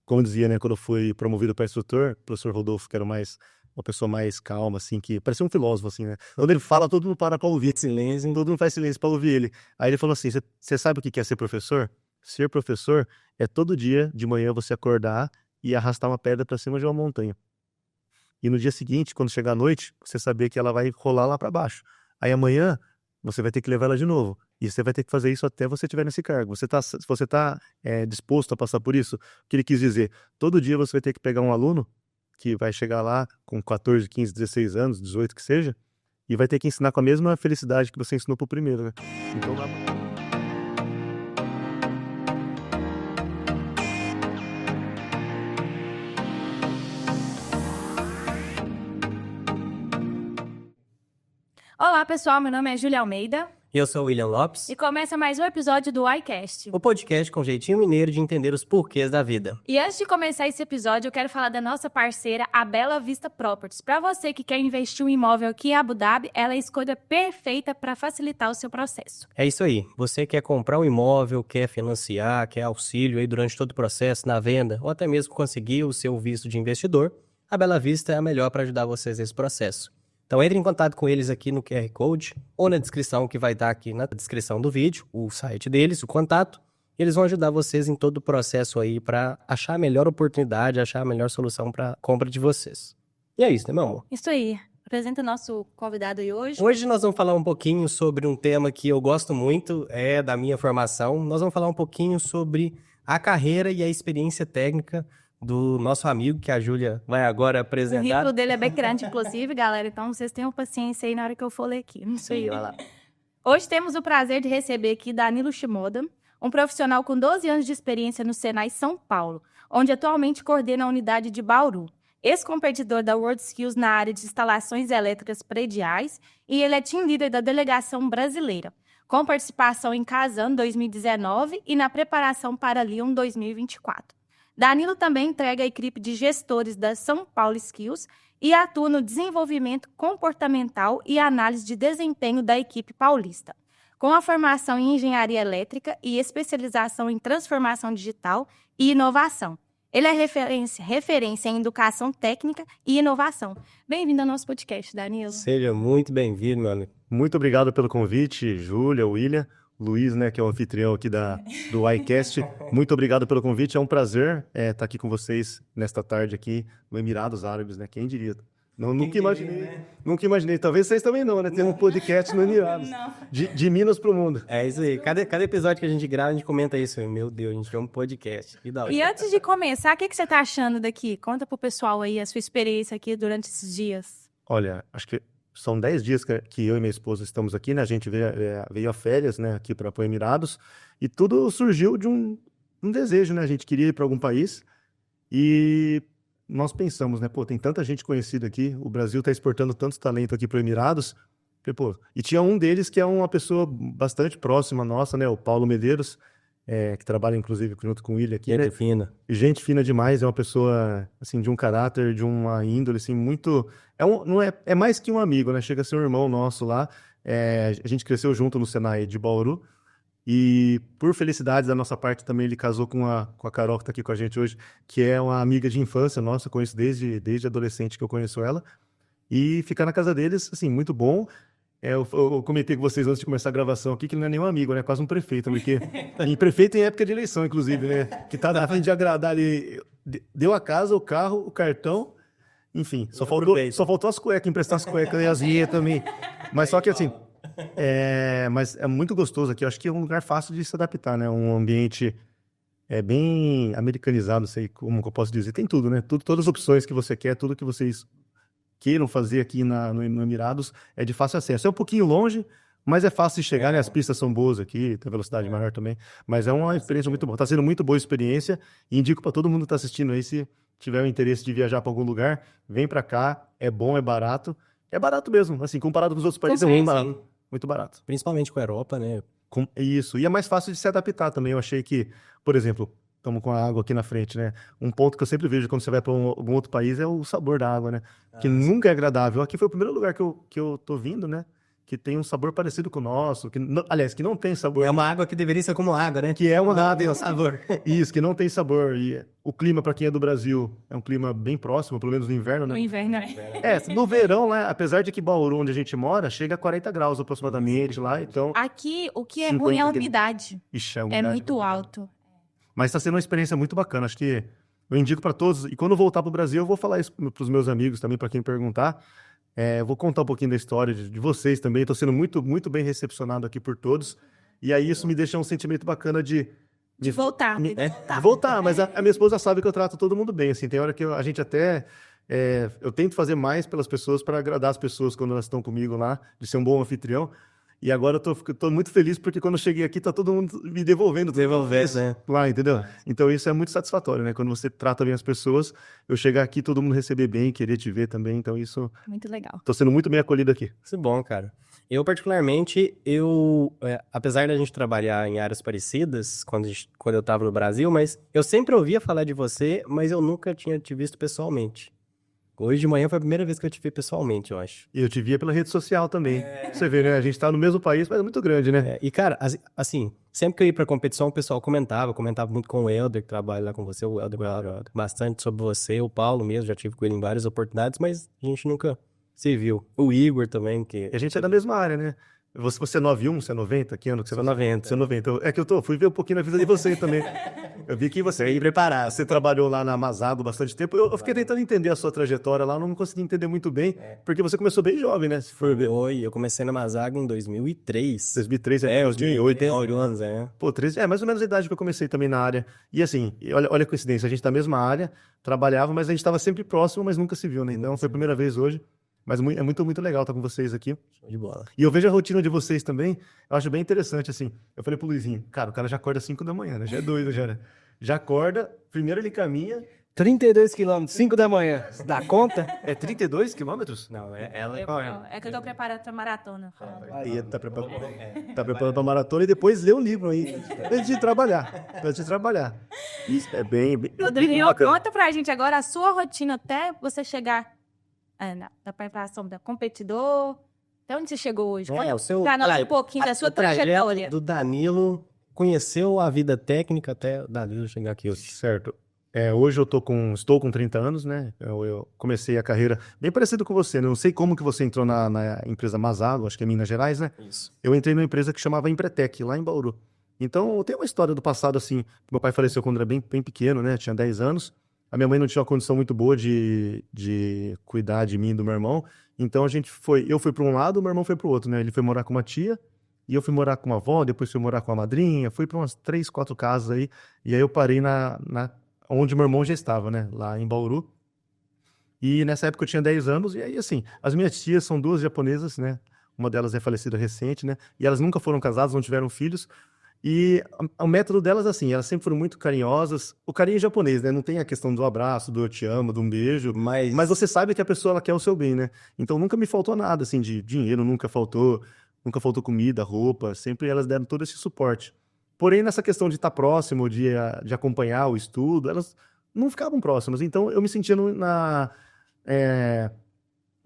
como eu dizia, né, quando eu fui promovido para instrutor, o professor Rodolfo, que era uma pessoa mais calma, assim, que parecia um filósofo, assim, né? Quando ele fala, todo mundo para ouvir. Silêncio, todo mundo faz silêncio para ouvir ele. Aí ele falou assim, você sabe o que é ser professor? Ser professor é todo dia, de manhã, você acordar e arrastar uma pedra para cima de uma montanha. E no dia seguinte, quando chegar a noite, você saber que ela vai rolar lá para baixo. Aí amanhã, você vai ter que levar ela de novo. E você vai ter que fazer isso até você estiver nesse cargo. Você tá disposto a passar por isso? O que ele quis dizer? Todo dia você vai ter que pegar um aluno que vai chegar lá com 14, 15, 16 anos, 18 que seja, e vai ter que ensinar com a mesma felicidade que você ensinou pro primeiro, né? Então dá pra... Olá, pessoal. Meu nome é Júlia Almeida. Eu sou o William Lopes. E começa mais um episódio do iCast. O podcast com jeitinho mineiro de entender os porquês da vida. E antes de começar esse episódio, eu quero falar da nossa parceira, a Bela Vista Properties. Para você que quer investir um imóvel aqui em Abu Dhabi, ela é a escolha perfeita para facilitar o seu processo. É isso aí. Você quer comprar um imóvel, quer financiar, quer auxílio aí durante todo o processo, na venda, ou até mesmo conseguir o seu visto de investidor, a Bela Vista é a melhor para ajudar vocês nesse processo. Então entre em contato com eles aqui no QR Code ou na descrição que vai estar aqui na descrição do vídeo, o site deles, o contato, e eles vão ajudar vocês em todo o processo aí para achar a melhor oportunidade, achar a melhor solução para a compra de vocês. E é isso, né, meu amor? Isso aí. Apresenta o nosso convidado aí hoje. Hoje nós vamos falar um pouquinho sobre um tema que eu gosto muito, é da minha formação. Nós vamos falar um pouquinho sobre a carreira e a experiência técnica do nosso amigo, que a Júlia vai agora O apresentar. currículo dele é background, inclusive, galera. Então, vocês tenham paciência aí na hora que eu for ler aqui. Isso aí, olha lá. Hoje temos o prazer de receber aqui Danilo Shimoda, um profissional com 12 anos de experiência no Senai São Paulo, onde atualmente coordena a unidade de Bauru. Ex-competidor da WorldSkills na área de instalações elétricas prediais e ele é team leader da delegação brasileira, com participação em Kazan 2019 e na preparação para Lyon 2024. Danilo também entrega a equipe de gestores da São Paulo Skills e atua no desenvolvimento comportamental e análise de desempenho da equipe paulista. Com a formação em engenharia elétrica e especialização em transformação digital e inovação. Ele é referência em educação técnica e inovação. Bem-vindo ao nosso podcast, Danilo. Seja muito bem-vindo, meu amigo. Muito obrigado pelo convite, Júlia, William. Luiz, né, que é o anfitrião aqui do iCast. Muito obrigado pelo convite. É um prazer estar aqui com vocês nesta tarde aqui no Emirados Árabes, né? Quem diria? Nunca imaginei, né? Nunca imaginei. Talvez vocês também não, né? Ter um podcast no Emirados. De Minas pro mundo. É isso aí. Cada episódio que a gente grava, a gente comenta isso. Meu Deus, a gente tem um podcast. Que da hora. E antes de começar, o que você tá achando daqui? Conta pro pessoal aí a sua experiência aqui durante esses dias. Olha, acho que são 10 dias que eu e minha esposa estamos aqui, né? A gente veio a férias, né? Aqui para Emirados. E tudo surgiu de um desejo, né? A gente queria ir para algum país e nós pensamos, né? Pô, tem tanta gente conhecida aqui. O Brasil está exportando tanto talento aqui para Emirados. E tinha um deles que é uma pessoa bastante próxima nossa, né? O Paulo Medeiros, que trabalha inclusive junto com o William aqui, né? Gente fina. Gente fina demais, é uma pessoa, assim, de um caráter, de uma índole, assim, muito... É mais que um amigo, né? Chega a ser um irmão nosso lá. A gente cresceu junto no Senai de Bauru. E, por felicidade da nossa parte, também ele casou com a Carol, que está aqui com a gente hoje, que é uma amiga de infância nossa, conheço desde adolescente que eu conheço ela. E ficar na casa deles, assim, muito bom. Eu comentei com vocês antes de começar a gravação aqui que ele não é nenhum amigo, né? Quase um prefeito, porque... prefeito em época de eleição, inclusive, né? Que tá na frente de agradar ali. Deu a casa, o carro, o cartão, enfim. Só faltou as cuecas, emprestar as cuecas e as guias também. Mas só que assim... Mas é muito gostoso aqui. Eu acho que é um lugar fácil de se adaptar, né? Um ambiente bem americanizado, não sei como que eu posso dizer. Tem tudo, né? Todas as opções que você quer, tudo que vocês queiram fazer aqui no Emirados é de fácil acesso. É um pouquinho longe, mas é fácil de chegar, né? As pistas são boas aqui, tem velocidade maior também. Mas é uma experiência muito boa. Tá sendo muito boa a experiência e indico para todo mundo que tá assistindo aí, se tiver o interesse de viajar para algum lugar, vem para cá. É bom, é barato. É barato mesmo, assim, comparado com os outros países, é muito barato. Muito barato. Principalmente com a Europa, né? Isso. E é mais fácil de se adaptar também. Eu achei que, por exemplo, estamos com a água aqui na frente, né? Um ponto que eu sempre vejo quando você vai para algum outro país é o sabor da água, né? Que nunca é agradável. Aqui foi o primeiro lugar que eu tô vindo, né? que tem um sabor parecido com o nosso, aliás, que não tem sabor. É uma água que deveria ser como água, né? Que é uma Não tem o sabor. Isso, que não tem sabor. E o clima, para quem é do Brasil, é um clima bem próximo, pelo menos no inverno, No né? inverno, é. No verão, né? Apesar de que Bauru, onde a gente mora, chega a 40 graus aproximadamente lá, então... Aqui, o que é 50 ruim é a que- umidade. Ixi, a É umidade muito alto. Mas está sendo uma experiência muito bacana. Acho que eu indico para todos. E quando eu voltar para o Brasil, eu vou falar isso para os meus amigos também, para quem perguntar. Eu vou contar um pouquinho da história de vocês também. Estou sendo muito, muito bem recepcionado aqui por todos. E aí isso me deixa um sentimento bacana de Voltar. de voltar. Mas a minha esposa sabe que eu trato todo mundo bem. Assim, tem hora que a gente até... eu tento fazer mais pelas pessoas para agradar as pessoas quando elas estão comigo lá, de ser um bom anfitrião. E agora eu tô muito feliz porque quando eu cheguei aqui tá todo mundo me devolvendo. Né? Lá, entendeu? Então isso é muito satisfatório, né? Quando você trata bem as pessoas, eu chegar aqui, todo mundo receber bem, querer te ver também. Então isso, Muito legal. tô sendo muito bem acolhido aqui. Isso é bom, cara. Eu, particularmente, apesar da gente trabalhar em áreas parecidas, quando eu tava no Brasil, mas eu sempre ouvia falar de você, mas eu nunca tinha te visto pessoalmente. Hoje de manhã foi a primeira vez que eu te vi pessoalmente, eu acho. E eu te via pela rede social também. Você vê, né? A gente tá no mesmo país, mas é muito grande, né? E, cara, assim, sempre que eu ia pra competição, o pessoal comentava muito com o Helder, que trabalha lá com você, o Helder bastante sobre você, o Paulo mesmo, já tive com ele em várias oportunidades, mas a gente nunca se viu. O Igor também, que... E a gente é da mesma área, né? Você é 91, você é 90? Que ano que você Sou 90. Você é 90. Fui ver um pouquinho na vida de vocês também. Eu vi que você preparado. Você trabalhou lá na Mazago bastante tempo. Eu fiquei tentando entender a sua trajetória lá, não consegui entender muito bem, porque você começou bem jovem, né? Se for ver. Eu comecei na Mazago em 2003. 2003, Os 2008 anos, Pô, 13, mais ou menos a idade que eu comecei também na área. E assim, olha a coincidência, a gente tá na mesma área, trabalhava, mas a gente estava sempre próximo, mas nunca se viu, né? Então foi a primeira vez hoje. Mas é muito, muito legal estar com vocês aqui. Show de bola. E eu vejo a rotina de vocês também, eu acho bem interessante, assim. Eu falei pro Luizinho, cara, o cara já acorda às 5 da manhã, né? Já é doido, já, né? Já acorda, primeiro ele caminha... 32 quilômetros, 5 da manhã. Dá conta? É 32 quilômetros? Não, ela... É que eu tô preparando pra maratona. Aí tá preparando pra maratona e depois lê um livro aí, antes de trabalhar. Isso é bem Rodrigo, bacana. conta pra gente agora a sua rotina até você chegar na preparação da competidor. Até onde você chegou hoje? o seu... Pra nós um pouquinho da sua o trajeto trajetória. do Danilo, conheceu a vida técnica até o Danilo chegar aqui hoje. Certo. Hoje estou com 30 anos, né? Eu comecei a carreira bem parecido com você, né? Não sei como que você entrou na empresa Mazago, acho que é Minas Gerais, né? Isso. Eu entrei numa empresa que chamava Empretec, lá em Bauru. Então, eu tenho uma história do passado, assim. Meu pai faleceu quando era bem pequeno, né? Tinha 10 anos. A minha mãe não tinha uma condição muito boa de cuidar de mim e do meu irmão. Então, eu fui para um lado, o meu irmão foi para o outro, né? Ele foi morar com uma tia, e eu fui morar com uma avó, depois fui morar com a madrinha, fui para umas 3, 4 casas aí. E aí eu parei onde meu irmão já estava, né? Lá em Bauru. E nessa época eu tinha 10 anos, e aí, assim, as minhas tias são 2 japonesas, né? Uma delas é falecida recente, né? E elas nunca foram casadas, não tiveram filhos. E o método delas, assim, elas sempre foram muito carinhosas. O carinho japonês, né? Não tem a questão do abraço, do eu te amo, do um beijo. Mas você sabe que a pessoa ela quer o seu bem, né? Então nunca me faltou nada, assim, de dinheiro, nunca faltou comida, roupa. Sempre elas deram todo esse suporte. Porém, nessa questão de estar próximo, de acompanhar o estudo, elas não ficavam próximas. Então eu me sentia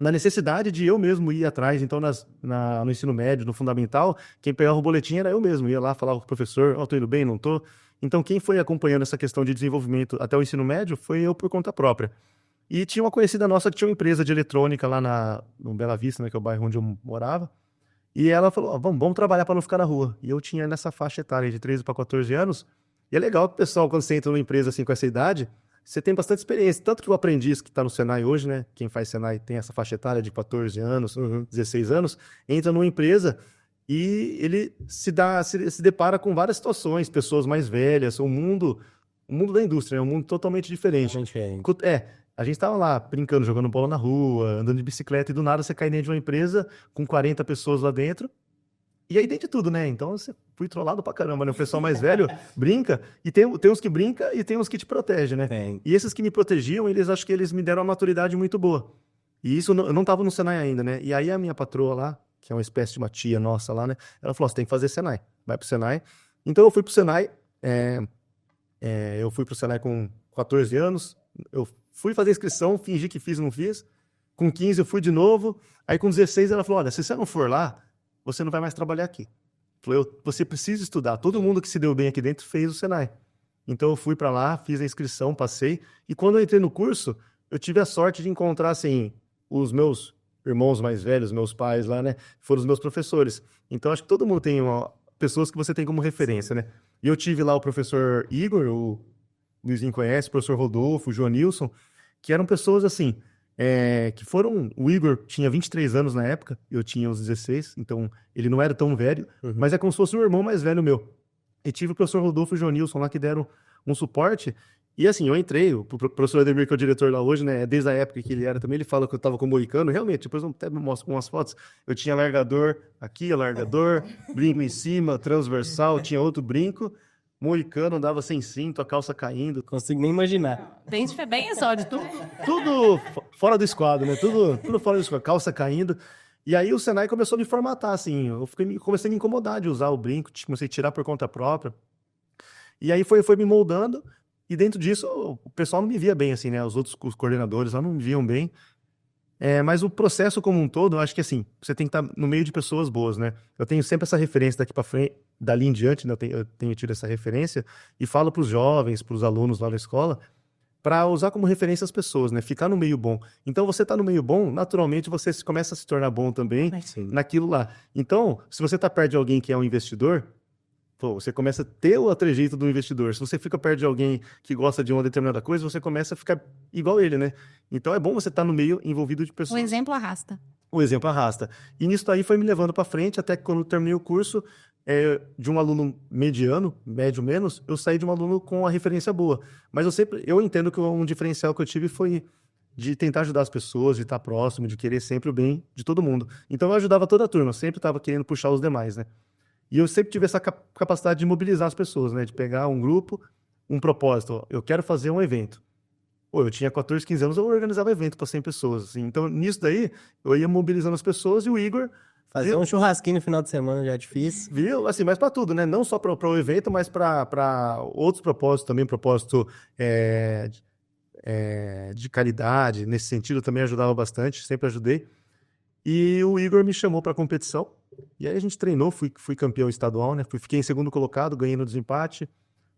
na necessidade de eu mesmo ir atrás. Então, no ensino médio, no fundamental, quem pegava o boletim era eu mesmo. Ia lá, falava com o professor, tô indo bem, não tô? Então, quem foi acompanhando essa questão de desenvolvimento até o ensino médio foi eu por conta própria. E tinha uma conhecida nossa que tinha uma empresa de eletrônica lá no Bela Vista, né, que é o bairro onde eu morava. E ela falou, vamos trabalhar para não ficar na rua. E eu tinha nessa faixa etária de 13 para 14 anos. E é legal que o pessoal, quando você entra numa empresa assim com essa idade, você tem bastante experiência. Tanto que o aprendiz que está no Senai hoje, né? Quem faz Senai tem essa faixa etária de 14 anos, 16 anos, entra numa empresa e ele se depara com várias situações, pessoas mais velhas, o mundo da indústria é um mundo totalmente diferente. A gente estava lá brincando, jogando bola na rua, andando de bicicleta, e do nada você cai dentro de uma empresa com 40 pessoas lá dentro. E aí tem de tudo, né? Então você fui trollado pra caramba, né? O pessoal mais velho brinca, e tem uns que brinca e tem uns que te protegem, né? E esses que me protegiam, acho que eles me deram uma maturidade muito boa. E isso, eu não tava no Senai ainda, né? E aí a minha patroa lá, que é uma espécie de uma tia nossa lá, né? Ela falou, você tem que fazer Senai, vai pro Senai. Então eu fui pro Senai, eu fui pro Senai com 14 anos, eu fui fazer inscrição, fingi que fiz, não fiz. Com 15 eu fui de novo, aí com 16 ela falou, olha, se você não for lá, você não vai mais trabalhar aqui. Falou, você precisa estudar. Todo mundo que se deu bem aqui dentro fez o Senai. Então eu fui para lá, fiz a inscrição, passei. E quando eu entrei no curso, eu tive a sorte de encontrar, assim, os meus irmãos mais velhos, meus pais lá, né? Foram os meus professores. Então acho que todo mundo tem pessoas que você tem como referência, né? E eu tive lá o professor Igor, o Luizinho conhece, o professor Rodolfo, o João Nilson, que eram pessoas, assim, que foram... O Igor tinha 23 anos na época, eu tinha uns 16, então ele não era tão velho, mas é como se fosse um irmão mais velho meu. E tive o professor Rodolfo e o João Nilson lá que deram um suporte. E assim, eu entrei, o professor Ademir, que é o diretor lá hoje, né, desde a época que ele era também, ele fala que eu tava com o moicano, realmente, depois eu até me mostro umas fotos, eu tinha largador aqui, largador, brinco em cima, transversal, tinha outro brinco, moicano, andava sem cinto, a calça caindo. Consigo nem imaginar. Bem exótico. Tudo fora do esquadro, né, tudo fora do esquadro, calça caindo. E aí o Senai começou a me formatar, assim, comecei a me incomodar de usar o brinco, comecei a tirar por conta própria. E aí foi me moldando, e dentro disso o pessoal não me via bem, assim, né? Os coordenadores lá não me viam bem. Mas o processo como um todo, eu acho que assim, você tem que estar no meio de pessoas boas, né? Eu tenho sempre essa referência daqui para frente, dali em diante, né? Eu tenho tido essa referência, e falo para os jovens, para os alunos lá da escola, para usar como referência as pessoas, né? Ficar no meio bom. Então, você tá no meio bom, naturalmente você começa a se tornar bom também naquilo lá. Então, se você tá perto de alguém que é um investidor, pô, você começa a ter o trejeito do investidor. Se você fica perto de alguém que gosta de uma determinada coisa, você começa a ficar igual ele, né? Então, é bom você estar no meio envolvido de O pessoas. exemplo arrasta. O exemplo arrasta. E nisso aí foi me levando para frente, até que quando eu terminei o curso, de um aluno mediano, médio menos, eu saí de um aluno com a referência boa. Mas eu entendo que um diferencial que eu tive foi de tentar ajudar as pessoas, de estar próximo, de querer sempre o bem de todo mundo. Então eu ajudava toda a turma, eu sempre estava querendo puxar os demais, né? E eu sempre tive essa capacidade de mobilizar as pessoas, né? De pegar um grupo, um propósito. Ó, eu quero fazer um evento. Pô, eu tinha 14, 15 anos, eu organizava evento para 100 pessoas. Assim. Então, nisso daí, eu ia mobilizando as pessoas e o Igor... Fazer um churrasquinho no final de semana já é difícil. Viu? Assim, mas para tudo, né? Não só para o evento, mas para outros propósitos também, propósito de caridade. Nesse sentido, eu também ajudava bastante, sempre ajudei. E o Igor me chamou para a competição. E aí a gente treinou, fui campeão estadual, né? Fiquei em segundo colocado, ganhei no desempate.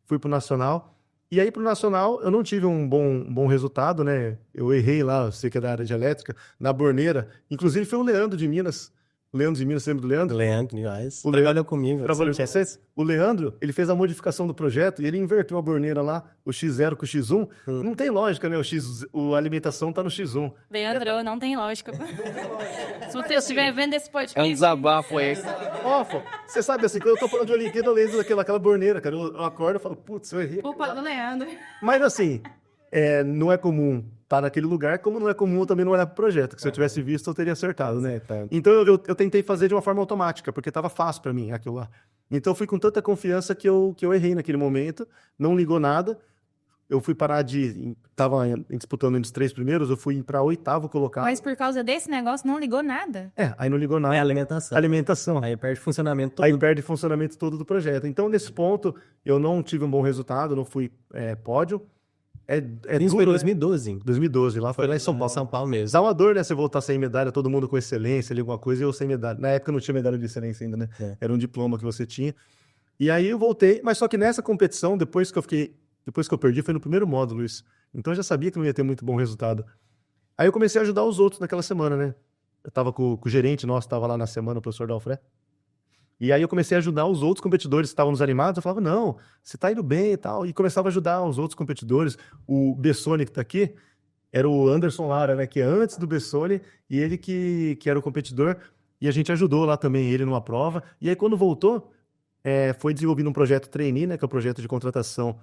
Fui pro Nacional. E aí pro Nacional eu não tive um bom resultado, né? Eu errei lá, eu sei que é da área de elétrica, na borneira. Inclusive foi o Leandro de Minas. O Leandro de Minas, lembra do Leandro? Leandro, aliás. Trabalhou comigo. Trabalhou com vocês? O Leandro, ele fez a modificação do projeto e ele inverteu a borneira lá, o X0 com o X1. Não tem lógica, né? A alimentação tá no X1. Leandro, não tem lógica. Se você estiver vendo esse podcast... É um desabafo aí. Ó, você sabe assim, quando eu tô falando de Olimpíada, eu lembro daquela borneira, cara. Eu acordo e falo, putz, eu errei. Culpa do Leandro. Mas assim, não é comum estar naquele lugar, como não é comum eu também não olhar pro projeto, que se eu tivesse visto eu teria acertado, né? Então eu tentei fazer de uma forma automática, porque estava fácil para mim aquilo lá. Então eu fui com tanta confiança que eu errei naquele momento, não ligou nada. Eu fui parar tava disputando entre os 3 primeiros, eu fui para 8º colocado. Mas por causa desse negócio não ligou nada? Aí não ligou nada. É alimentação. Alimentação. Aí perde funcionamento todo. Aí perde o funcionamento todo do projeto. Então, nesse ponto, eu não tive um bom resultado, não fui pódio. Isso foi em 2012. 2012, foi lá em São Paulo. São Paulo mesmo. Dá uma dor, né? Você voltar sem medalha, todo mundo com excelência, ali, alguma coisa, e eu sem medalha. Na época não tinha medalha de excelência ainda, né? Era um diploma que você tinha. E aí eu voltei, mas só que nessa competição, depois que eu perdi, foi no primeiro módulo isso. Então eu já sabia que não ia ter muito bom resultado. Aí eu comecei a ajudar os outros naquela semana, né? Eu tava com o gerente nosso, tava lá na semana, o professor Dalfré. E aí eu comecei a ajudar os outros competidores que estavam desanimados. Eu falava, não, você tá indo bem e tal. E começava a ajudar os outros competidores. O Bessone, que tá aqui, era o Anderson Lara, né? Que é antes do Bessone. E ele que era o competidor. E a gente ajudou lá também ele numa prova. E aí quando voltou, foi desenvolvido um projeto trainee, né? Que é o projeto de contratação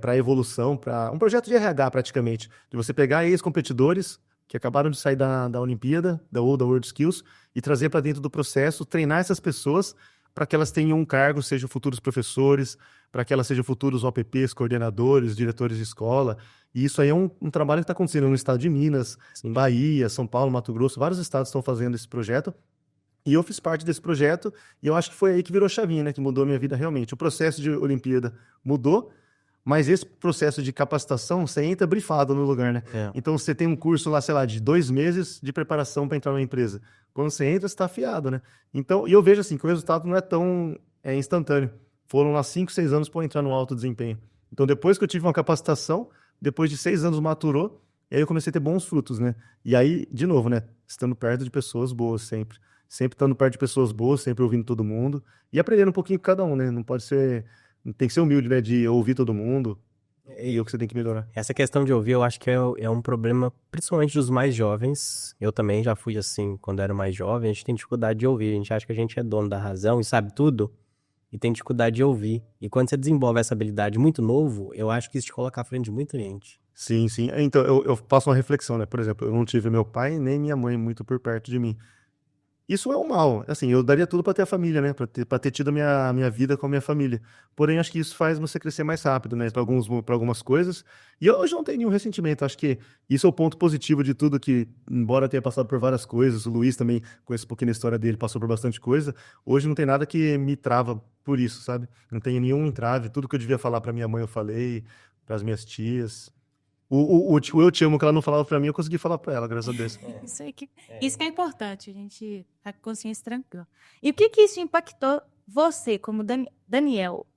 para evolução, para um projeto de RH praticamente. De você pegar ex-competidores que acabaram de sair da Olimpíada, da World Skills, e trazer para dentro do processo, treinar essas pessoas para que elas tenham um cargo, sejam futuros professores, para que elas sejam futuros OPPs, coordenadores, diretores de escola. E isso aí é um trabalho que está acontecendo no estado de Minas, em Bahia, São Paulo, Mato Grosso, vários estados estão fazendo esse projeto. E eu fiz parte desse projeto, e eu acho que foi aí que virou chavinha, né? Que mudou a minha vida realmente. O processo de Olimpíada mudou, Mas esse processo de capacitação, você entra brifado no lugar, né? É. Então, você tem um curso lá, sei lá, de 2 meses de preparação para entrar numa empresa. Quando você entra, você está afiado, né? Então, e eu vejo assim, que o resultado não é tão instantâneo. Foram lá 5, 6 anos para eu entrar no alto desempenho. Então, depois que eu tive uma capacitação, depois de 6 anos maturou, e aí eu comecei a ter bons frutos, né? E aí, de novo, né? Estando perto de pessoas boas sempre. Sempre estando perto de pessoas boas, sempre ouvindo todo mundo. E aprendendo um pouquinho com cada um, né? Não pode ser... Tem que ser humilde, né? De ouvir todo mundo. E é o que você tem que melhorar. Essa questão de ouvir, eu acho que é um problema, principalmente dos mais jovens. Eu também já fui assim, quando era mais jovem. A gente tem dificuldade de ouvir. A gente acha que a gente é dono da razão e sabe tudo. E tem dificuldade de ouvir. E quando você desenvolve essa habilidade muito novo, eu acho que isso te coloca à frente de muita gente. Sim, sim. Então, eu faço uma reflexão, né? Por exemplo, eu não tive meu pai nem minha mãe muito por perto de mim. Isso é um mal. Assim, eu daria tudo pra ter a família, né? Pra ter tido a minha vida com a minha família. Porém, acho que isso faz você crescer mais rápido, né? Pra algumas coisas. E eu hoje não tenho nenhum ressentimento. Acho que isso é o ponto positivo de tudo, que, embora tenha passado por várias coisas, o Luiz também, conheço um pouquinho da história dele, passou por bastante coisa. Hoje não tem nada que me trava por isso, sabe? Não tenho nenhum entrave. Tudo que eu devia falar pra minha mãe, eu falei, pras minhas tias. O eu te amo que ela não falava pra mim, eu consegui falar pra ela, graças a Deus. Isso que é importante, a gente tá com a consciência tranquila. E o que isso impactou você, como Danilo,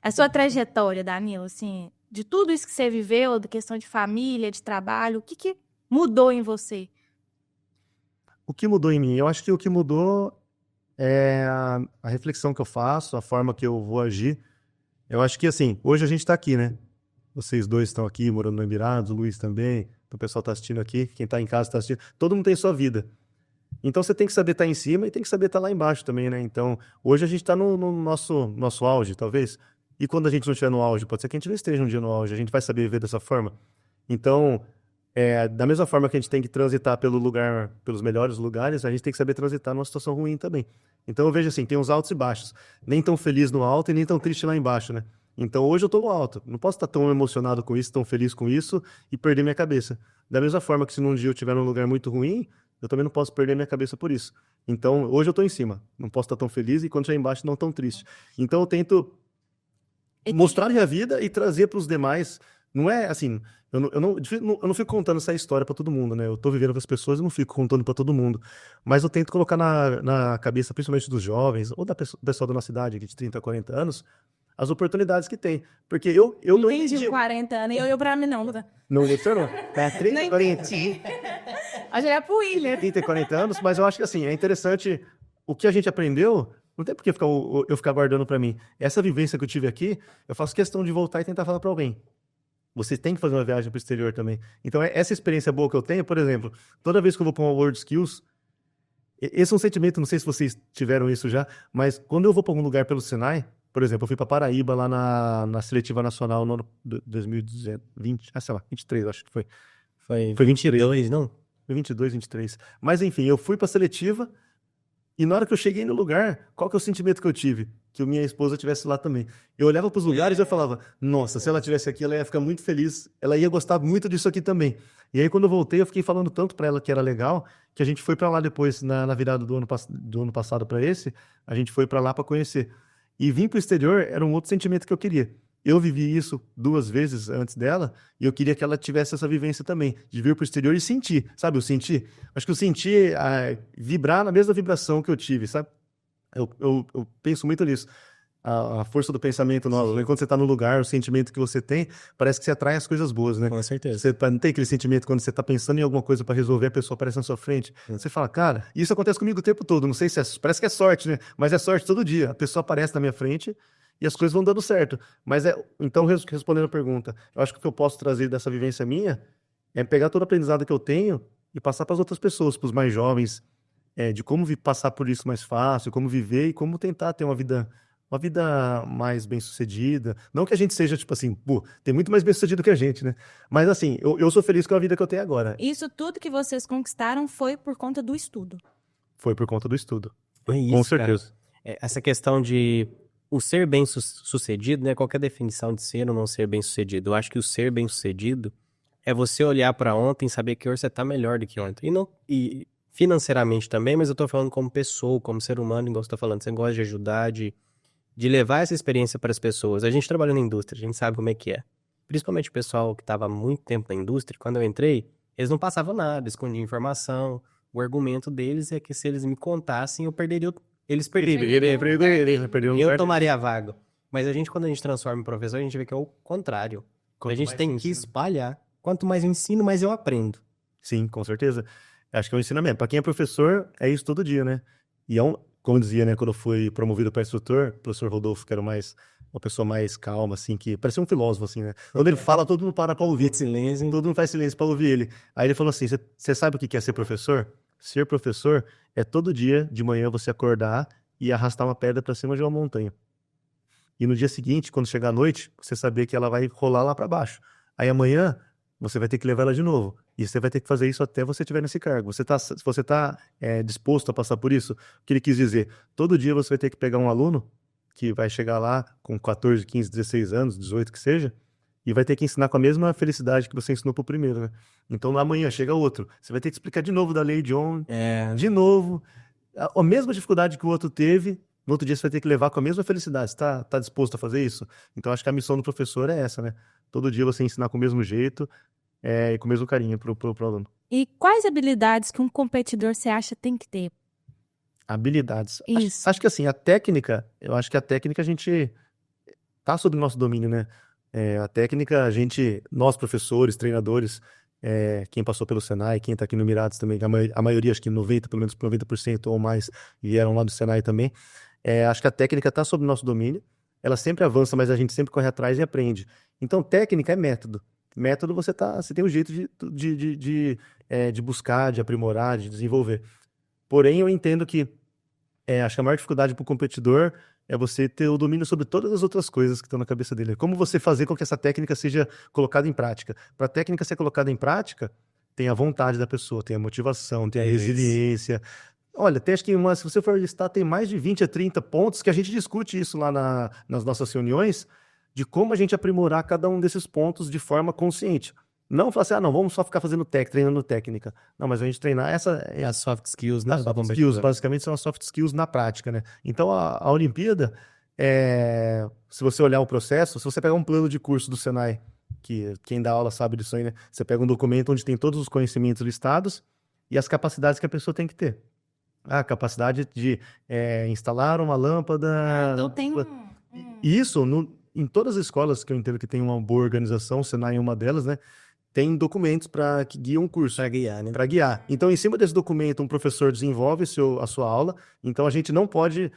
a sua trajetória, Danilo, assim, de tudo isso que você viveu, da questão de família, de trabalho, o que mudou em você? O que mudou em mim? Eu acho que o que mudou é a reflexão que eu faço, a forma que eu vou agir. Eu acho que, assim, hoje a gente tá aqui, né? Vocês dois estão aqui, morando no Emirados, o Luiz também, o pessoal tá assistindo aqui, quem tá em casa tá assistindo. Todo mundo tem sua vida. Então você tem que saber estar em cima e tem que saber estar lá embaixo também, né? Então, hoje a gente tá no nosso auge, talvez. E quando a gente não estiver no auge, pode ser que a gente não esteja um dia no auge, a gente vai saber viver dessa forma. Então, da mesma forma que a gente tem que transitar pelos melhores lugares, a gente tem que saber transitar numa situação ruim também. Então eu vejo assim, tem uns altos e baixos. Nem tão feliz no alto e nem tão triste lá embaixo, né? Então hoje eu tô no alto. Não posso estar tão emocionado com isso, tão feliz com isso e perder minha cabeça. Da mesma forma que se num dia eu estiver num lugar muito ruim, eu também não posso perder minha cabeça por isso. Então hoje eu tô em cima. Não posso estar tão feliz e quando estiver embaixo não tão triste. Então eu tento mostrar a minha vida e trazer para os demais. Não é assim, eu não fico contando essa história para todo mundo, né? Eu tô vivendo com as pessoas e não fico contando para todo mundo. Mas eu tento colocar na cabeça, principalmente dos jovens, ou do pessoal da nossa idade, aqui de 30, 40 anos, as oportunidades que tem. Porque eu não Nem de entendi. 40 anos, eu pra mim não. Não gostou, não? É 30, 40, A gente é pro William. 30 e 40 anos, mas eu acho que assim, é interessante o que a gente aprendeu. Não tem por que eu ficar guardando para mim. Essa vivência que eu tive aqui, eu faço questão de voltar e tentar falar para alguém. Você tem que fazer uma viagem para o exterior também. Então, essa experiência boa que eu tenho, por exemplo, toda vez que eu vou para uma World Skills, esse é um sentimento, não sei se vocês tiveram isso já, mas quando eu vou para algum lugar pelo Senai, por exemplo, eu fui para Paraíba lá na seletiva nacional no ano 2020, sei lá, 23, acho que foi. Foi 22, não? Foi 22, 23. Mas enfim, eu fui para a seletiva e na hora que eu cheguei no lugar, qual que é o sentimento que eu tive? Que minha esposa estivesse lá também. Eu olhava para os lugares e eu falava, nossa, se ela estivesse aqui, ela ia ficar muito feliz, ela ia gostar muito disso aqui também. E aí quando eu voltei, eu fiquei falando tanto para ela que era legal, que a gente foi para lá depois, na virada do ano passado para esse, a gente foi para lá para conhecer. E vir para o exterior era um outro sentimento que eu queria. Eu vivi isso 2 vezes antes dela e eu queria que ela tivesse essa vivência também, de vir para o exterior e sentir, sabe? Eu senti, acho que eu senti vibrar na mesma vibração que eu tive, sabe? Eu penso muito nisso. A força do pensamento, quando você está no lugar, o sentimento que você tem, parece que você atrai as coisas boas, né? Com certeza. Você não tem aquele sentimento quando você está pensando em alguma coisa para resolver, a pessoa aparece na sua frente. Você fala, cara, isso acontece comigo o tempo todo. Não sei se parece que é sorte, né? Mas é sorte todo dia. A pessoa aparece na minha frente e as coisas vão dando certo. Mas então, respondendo a pergunta, eu acho que o que eu posso trazer dessa vivência minha é pegar todo o aprendizado que eu tenho e passar para as outras pessoas, para os mais jovens, de como passar por isso mais fácil, como viver e como tentar ter uma vida mais bem-sucedida. Não que a gente seja, tipo assim, tem muito mais bem-sucedido que a gente, né? Mas assim, eu sou feliz com a vida que eu tenho agora. Isso tudo que vocês conquistaram foi por conta do estudo. Foi por conta do estudo. Foi isso, Com certeza. Essa questão de o ser bem-sucedido, né? Qualquer definição de ser ou não ser bem-sucedido. Eu acho que o ser bem-sucedido é você olhar para ontem e saber que hoje você tá melhor do que ontem. E financeiramente também, mas eu tô falando como pessoa, como ser humano, igual você tá falando. Você gosta de ajudar, de de levar essa experiência para as pessoas. A gente trabalha na indústria, a gente sabe como é que é. Principalmente o pessoal que estava há muito tempo na indústria, quando eu entrei, eles não passavam nada, escondiam informação. O argumento deles é que se eles me contassem, eu perderia. Eles perderiam. Eu tomaria a vaga. Mas quando a gente transforma em professor, a gente vê que é o contrário. A gente tem que espalhar. Quanto mais eu ensino, mais eu aprendo. Sim, com certeza. Acho que é um ensinamento. Para quem é professor, é isso todo dia, né? E como eu dizia, né, quando eu fui promovido para instrutor, o professor Rodolfo, que era uma pessoa mais calma, assim, que parecia um filósofo, assim, né? Quando ele fala, todo mundo para ouvir. Silêncio. Todo mundo faz silêncio para ouvir ele. Aí ele falou assim: você sabe o que é ser professor? Ser professor é todo dia de manhã você acordar e arrastar uma pedra para cima de uma montanha. E no dia seguinte, quando chegar à noite, você saber que ela vai rolar lá para baixo. Aí amanhã você vai ter que levar ela de novo. E você vai ter que fazer isso até você estiver nesse cargo. Se você está disposto a passar por isso, o que ele quis dizer? Todo dia você vai ter que pegar um aluno que vai chegar lá com 14, 15, 16 anos, 18 que seja, e vai ter que ensinar com a mesma felicidade que você ensinou pro primeiro, né? Então amanhã chega outro. Você vai ter que explicar de novo da lei de Ohm, de novo. A mesma dificuldade que o outro teve, no outro dia você vai ter que levar com a mesma felicidade. Você tá disposto a fazer isso? Então acho que a missão do professor é essa, né? Todo dia você ensinar com o mesmo jeito e com o mesmo carinho pro aluno. E quais habilidades que um competidor você acha tem que ter? Habilidades. Isso. Acho que assim, eu acho que a técnica a gente tá sob o nosso domínio, né? A técnica, nós professores, treinadores, quem passou pelo Senai, quem tá aqui no Mirados também, a maioria, acho que pelo menos 90% ou mais, vieram lá do Senai também. Acho que a técnica tá sob o nosso domínio, ela sempre avança, mas a gente sempre corre atrás e aprende. Então, técnica é método. Método você tem um jeito de buscar, de aprimorar, de desenvolver. Porém, eu entendo que acho que a maior dificuldade para o competidor é você ter o domínio sobre todas as outras coisas que estão na cabeça dele. Como você fazer com que essa técnica seja colocada em prática? Para a técnica ser colocada em prática, tem a vontade da pessoa, tem a motivação, tem a resiliência. Olha, acho que se você for listar, tem mais de 20 a 30 pontos que a gente discute isso lá nas nossas reuniões, de como a gente aprimorar cada um desses pontos de forma consciente. Não falar assim, não, vamos só ficar treinando técnica. Não, mas a gente treinar as soft skills, né? As soft skills, basicamente, são as soft skills na prática, né? Então, a Olimpíada, se você olhar o processo, se você pegar um plano de curso do Senai, que quem dá aula sabe disso aí, né? Você pega um documento onde tem todos os conhecimentos listados e as capacidades que a pessoa tem que ter. A capacidade de instalar uma lâmpada... Então tem Isso, em todas as escolas que eu entendo que tem uma boa organização, o Senai é uma delas, né? Tem documentos que guiam o curso. Para guiar, né? Para guiar. Então, em cima desse documento, um professor desenvolve a sua aula. Então, a gente não pode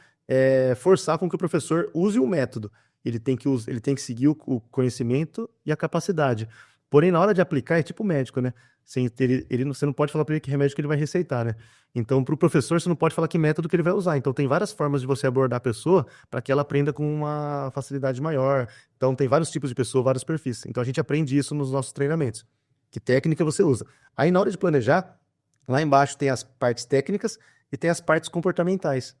forçar com que o professor use o método. Ele tem que seguir o conhecimento e a capacidade. Porém, na hora de aplicar, é tipo médico, né? Você não pode falar para ele que remédio que ele vai receitar, né? Então, para o professor, você não pode falar que método que ele vai usar. Então, tem várias formas de você abordar a pessoa para que ela aprenda com uma facilidade maior. Então, tem vários tipos de pessoa, vários perfis. Então, a gente aprende isso nos nossos treinamentos. Que técnica você usa? Aí, na hora de planejar, lá embaixo tem as partes técnicas e tem as partes comportamentais.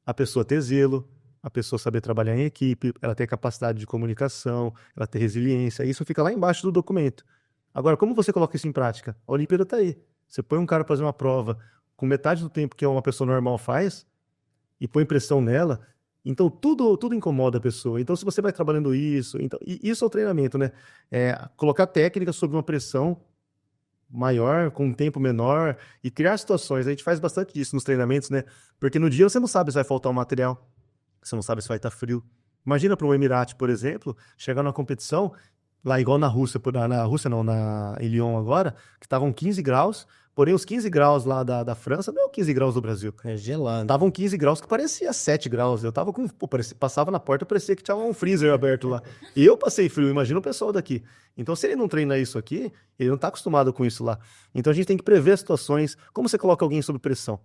A pessoa ter zelo, a pessoa saber trabalhar em equipe, ela ter capacidade de comunicação, ela ter resiliência. Isso fica lá embaixo do documento. Agora, como você coloca isso em prática? A Olimpíada está aí. Você põe um cara para fazer uma prova com metade do tempo que uma pessoa normal faz e põe pressão nela, então tudo incomoda a pessoa. Então, se você vai trabalhando isso... e isso é o treinamento, né? Colocar técnica sob uma pressão maior, com um tempo menor e criar situações. A gente faz bastante disso nos treinamentos, né? Porque no dia você não sabe se vai faltar o material, você não sabe se vai estar frio. Imagina para um Emirate, por exemplo, chegar numa competição... Lá igual na Rússia, em Lyon agora, que estavam 15 graus, porém os 15 graus lá da França não é o 15 graus do Brasil. É gelado. Estavam 15 graus que parecia 7 graus. Eu tava passava na porta, parecia que tinha um freezer aberto lá. E eu passei frio, imagina o pessoal daqui. Então, se ele não treina isso aqui, ele não tá acostumado com isso lá. Então, a gente tem que prever situações. Como você coloca alguém sob pressão?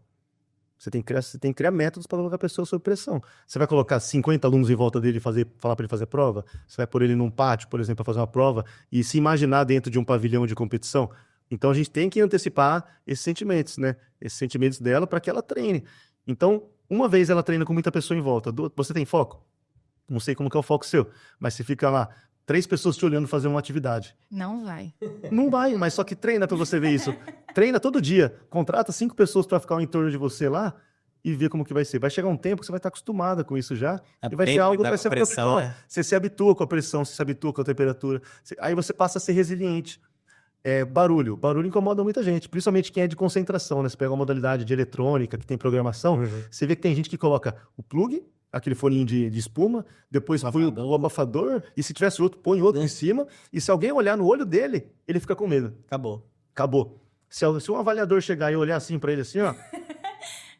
Você tem que criar métodos para colocar a pessoa sob pressão. Você vai colocar 50 alunos em volta dele e falar para ele fazer prova? Você vai pôr ele num pátio, por exemplo, para fazer uma prova e se imaginar dentro de um pavilhão de competição? Então, a gente tem que antecipar esses sentimentos, né? Esses sentimentos dela para que ela treine. Então, uma vez ela treina com muita pessoa em volta. Você tem foco? Não sei como que é o foco seu, mas você fica lá, 3 pessoas te olhando fazer uma atividade. Não vai. Não vai, mas só que treina para você ver isso. Treina todo dia. Contrata 5 pessoas para ficar em torno de você lá e ver como que vai ser. Vai chegar um tempo que você vai estar acostumada com isso já, e vai ser Tempo algo que da vai ser pressão, profissional. Você se habitua com a pressão, você se habitua com a temperatura, aí você passa a ser resiliente. Barulho. Barulho incomoda muita gente, principalmente quem é de concentração, né? Você pega uma modalidade de eletrônica, que tem programação, você vê que tem gente que coloca o plug, aquele foninho de espuma, depois põe o abafador, e se tivesse outro, põe outro em cima, e se alguém olhar no olho dele, ele fica com medo. Acabou. Se um avaliador chegar e olhar assim pra ele assim, ó,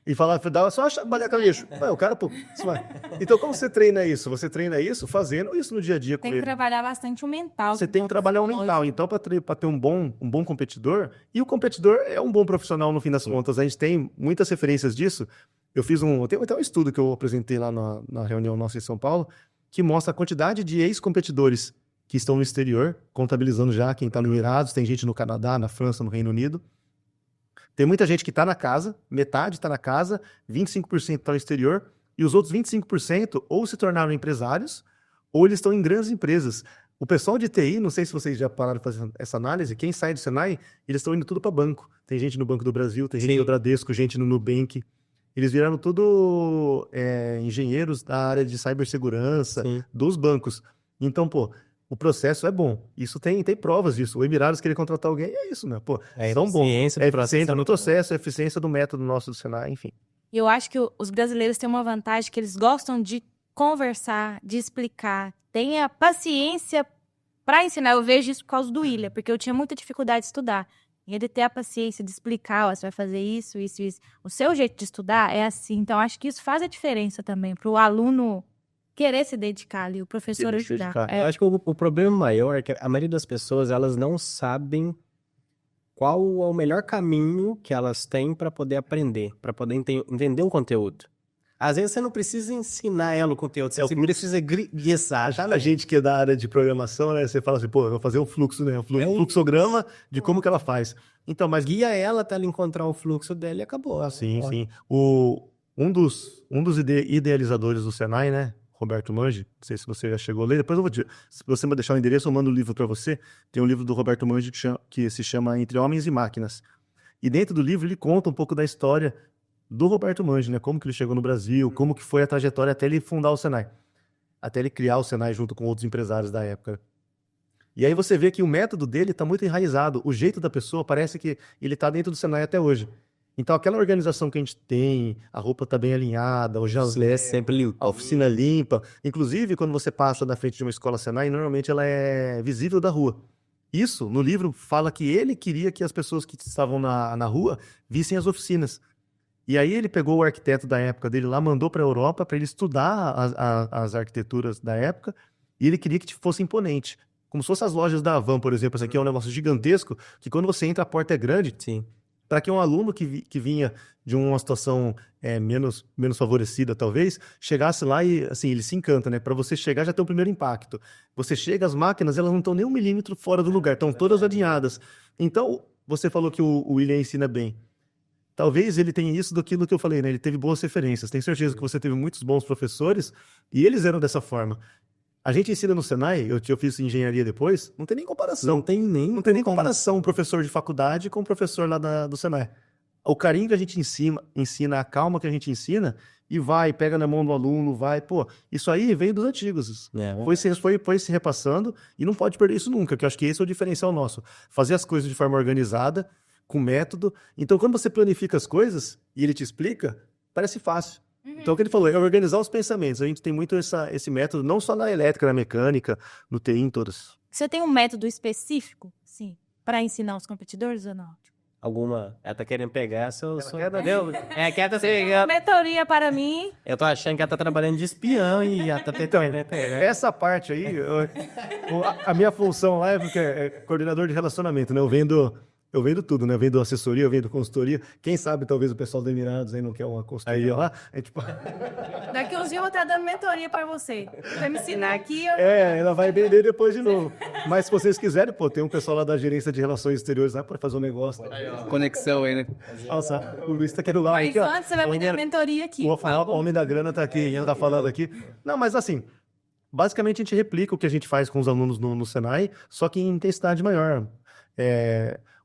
e falar, dá só chacoalhar com lixo. O cara, pô, isso vai. Então, como você treina isso? Você treina isso fazendo isso no dia a dia com Tem que ele. trabalhar bastante o mental. Você tem que trabalhar o mental. Então, para ter um bom competidor, e o competidor é um bom profissional no fim das contas. A gente tem muitas referências disso. Tem até um estudo que eu apresentei lá na reunião nossa em São Paulo, que mostra a quantidade de ex-competidores que estão no exterior, contabilizando já quem está no Emirados, tem gente no Canadá, na França, no Reino Unido. Tem muita gente que está na casa, metade está na casa, 25% está no exterior, e os outros 25% ou se tornaram empresários, ou eles estão em grandes empresas. O pessoal de TI, não sei se vocês já pararam para fazer essa análise, quem sai do Senai, eles estão indo tudo para banco. Tem gente no Banco do Brasil, tem gente no Bradesco, gente no Nubank. Eles viraram tudo engenheiros da área de cibersegurança, dos bancos. Então, pô, o processo é bom. Isso tem provas disso. O Emirados querer contratar alguém, é isso, né? Pô, são bons. É eficiência no processo, é eficiência do método nosso do Senai, enfim. E eu acho que os brasileiros têm uma vantagem que eles gostam de conversar, de explicar. Tem a paciência para ensinar. Eu vejo isso por causa do William, porque eu tinha muita dificuldade de estudar. E ele ter a paciência de explicar, ó, você vai fazer isso, isso, isso. O seu jeito de estudar é assim. Então, acho que isso faz a diferença também para o aluno querer se dedicar ali, o professor ajudar. Eu acho que o problema maior é que a maioria das pessoas, elas não sabem qual é o melhor caminho que elas têm para poder aprender, para poder entender um conteúdo. Às vezes você não precisa ensinar ela o conteúdo, você precisa guiar. A gente que é da área de programação, né? Você fala assim, pô, eu vou fazer um fluxo, né? Um fluxograma de como que ela faz. Então, mas guia ela até ela encontrar o fluxo dela e acabou. Sim. Um dos idealizadores do Senai, né? Roberto Mangi, não sei se você já chegou a ler, depois se você me deixar o endereço, eu mando o livro para você. Tem um livro do Roberto Mangi que se chama Entre Homens e Máquinas. E dentro do livro ele conta um pouco da história do Roberto Mangi, né? Como que ele chegou no Brasil, como que foi a trajetória até ele fundar o Senai. Até ele criar o Senai junto com outros empresários da época. E aí você vê que o método dele está muito enraizado. O jeito da pessoa parece que ele está dentro do Senai até hoje. Então, aquela organização que a gente tem, a roupa está bem alinhada, o jalé sempre limpo, a oficina limpa. Inclusive, quando você passa na frente de uma escola Senai, normalmente ela é visível da rua. Isso, no livro, fala que ele queria que as pessoas que estavam na rua vissem as oficinas. E aí ele pegou o arquiteto da época dele lá, mandou para a Europa para ele estudar as arquiteturas da época, e ele queria que fosse imponente. Como se fossem as lojas da Havan, por exemplo. Esse aqui é um negócio gigantesco, que quando você entra, a porta é grande. Sim. Para que um aluno que vinha de uma situação menos favorecida, talvez, chegasse lá e, assim, ele se encanta, né? Para você chegar, já tem o primeiro impacto. Você chega, as máquinas, elas não estão nem 1 milímetro fora do lugar, estão todas alinhadas. Então, você falou que o William ensina bem. Talvez ele tenha isso daquilo que eu falei, né? Ele teve boas referências. Tenho certeza que você teve muitos bons professores e eles eram dessa forma. A gente ensina no Senai, eu fiz engenharia depois, não tem nem comparação. Não tem nem comparação um professor de faculdade com o professor lá do Senai. O carinho que a gente ensina, a calma que a gente ensina, e pega na mão do aluno, pô, isso aí veio dos antigos. Foi se repassando, e não pode perder isso nunca, que eu acho que esse é o diferencial nosso. Fazer as coisas de forma organizada, com método. Então, quando você planifica as coisas, e ele te explica, parece fácil. Então, o que ele falou é organizar os pensamentos. A gente tem muito esse método, não só na elétrica, na mecânica, no TI, em todas. Você tem um método específico, sim, para ensinar os competidores ou não? Alguma? Ela tá querendo pegar seu... Quer tá mentoria para mim. Eu tô achando que ela tá trabalhando de espião e ela tá tentando... Essa parte aí, a minha função lá é coordenador de relacionamento, né? Eu vendo tudo, né? Eu vendo assessoria, eu vendo consultoria. Quem sabe, talvez, o pessoal do Emirados aí não quer uma consultoria lá. Daqui uns dias eu vou estar dando mentoria para você. Vai me ensinar aqui. Ela vai vender depois de novo. Mas se vocês quiserem, pô, tem um pessoal lá da gerência de relações exteriores lá para fazer um negócio. Conexão aí, né? Nossa, o Luiz tá querendo lá. Mas antes você vai me dar mentoria aqui. O homem da grana tá aqui, ele tá falando aqui. Não, mas assim, basicamente a gente replica o que a gente faz com os alunos no Senai, só que em intensidade maior.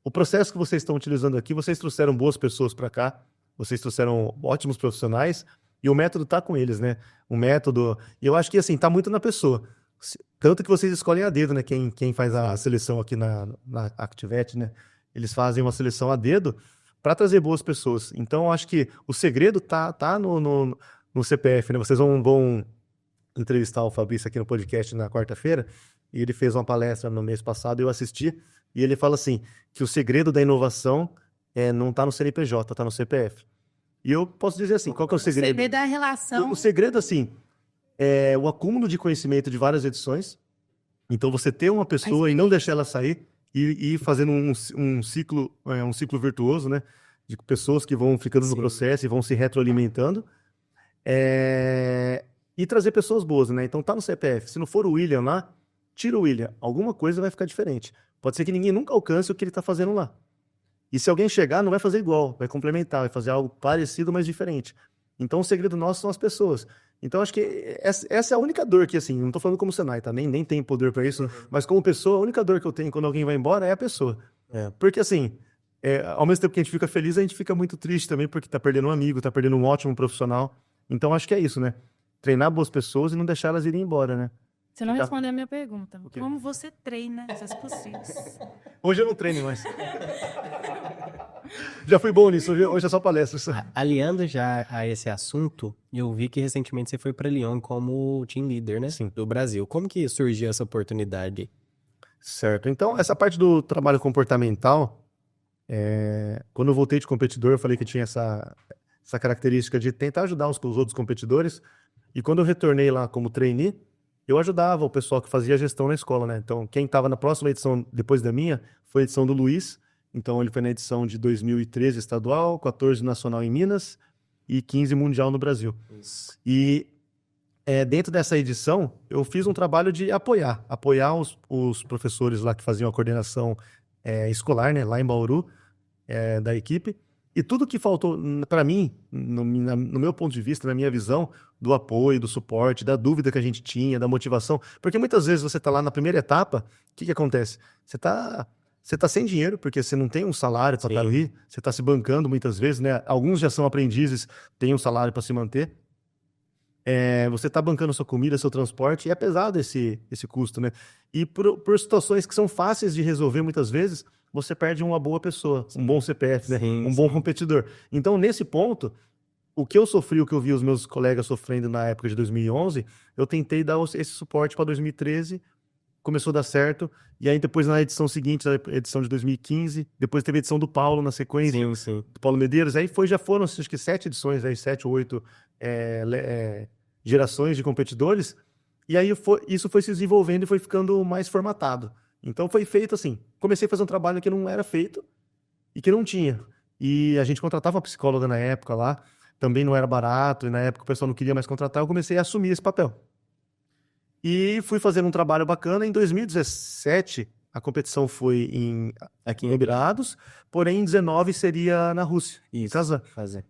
O processo que vocês estão utilizando aqui, vocês trouxeram boas pessoas para cá, vocês trouxeram ótimos profissionais e o método tá com eles, né? O método, e eu acho que assim, tá muito na pessoa. Tanto que vocês escolhem a dedo, né? Quem faz a seleção aqui na Activate, né? Eles fazem uma seleção a dedo para trazer boas pessoas. Então, eu acho que o segredo tá no CPF, né? Vocês vão entrevistar o Fabrício aqui no podcast na quarta-feira, e ele fez uma palestra no mês passado, eu assisti, e ele fala assim, que o segredo da inovação não tá no CNPJ, tá no CPF. E eu posso dizer assim, qual que é o segredo? O segredo é a relação. O segredo, assim, é o acúmulo de conhecimento de várias edições. Então, você ter uma pessoa e não deixar ela sair e ir fazendo um ciclo virtuoso, né? De pessoas que vão ficando no processo e vão se retroalimentando. E trazer pessoas boas, né? Então, tá no CPF. Se não for o William lá, tira o William. Alguma coisa vai ficar diferente. Pode ser que ninguém nunca alcance o que ele tá fazendo lá. E se alguém chegar, não vai fazer igual, vai complementar, vai fazer algo parecido, mas diferente. Então, o segredo nosso são as pessoas. Então, acho que essa é a única dor que, assim, não tô falando como Senai, tá? Nem tem poder para isso, mas como pessoa, a única dor que eu tenho quando alguém vai embora é a pessoa. Porque, assim, ao mesmo tempo que a gente fica feliz, a gente fica muito triste também, porque tá perdendo um amigo, tá perdendo um ótimo profissional. Então, acho que é isso, né? Treinar boas pessoas e não deixar elas irem embora, né? Você não respondeu a minha pergunta. Como você treina essas pessoas? Hoje eu não treino mais. Já fui bom nisso, hoje é só palestra. Aliando já a esse assunto, eu vi que recentemente você foi para Lyon como team leader, né? Sim. Do Brasil. Como que surgiu essa oportunidade? Certo. Então, essa parte do trabalho comportamental, quando eu voltei de competidor, eu falei que tinha essa característica de tentar ajudar os outros competidores. E quando eu retornei lá como trainee, eu ajudava o pessoal que fazia gestão na escola, né? Então, quem estava na próxima edição, depois da minha, foi a edição do Luiz. Então, ele foi na edição de 2013 estadual, 14 nacional em Minas e 15 mundial no Brasil. Isso. E dentro dessa edição, eu fiz um trabalho de apoiar os professores lá que faziam a coordenação escolar, né? Lá em Bauru, da equipe. E tudo que faltou para mim, no meu ponto de vista, na minha visão, do apoio, do suporte, da dúvida que a gente tinha, da motivação. Porque muitas vezes você está lá na primeira etapa, o que acontece? Você tá sem dinheiro, porque você não tem um salário para estar ali, você está se bancando muitas vezes, né? Alguns já são aprendizes, têm um salário para se manter. Você está bancando sua comida, seu transporte, e é pesado esse custo, né? E por situações que são fáceis de resolver muitas vezes, você perde uma boa pessoa, um bom CPF, né? Bom competidor. Então, nesse ponto, o que eu sofri, o que eu vi os meus colegas sofrendo na época de 2011, eu tentei dar esse suporte para 2013, começou a dar certo, e aí depois na edição seguinte, a edição de 2015, depois teve a edição do Paulo na sequência, do Paulo Medeiros, aí já foram, acho que 7 edições, aí 7 ou 8 gerações de competidores, e aí isso foi se desenvolvendo e foi ficando mais formatado. Então foi feito assim, comecei a fazer um trabalho que não era feito e que não tinha. E a gente contratava uma psicóloga na época lá, também não era barato, e na época o pessoal não queria mais contratar, eu comecei a assumir esse papel. E fui fazendo um trabalho bacana. Em 2017, a competição foi aqui em Emirados, porém em 2019 seria na Rússia, em Kazan.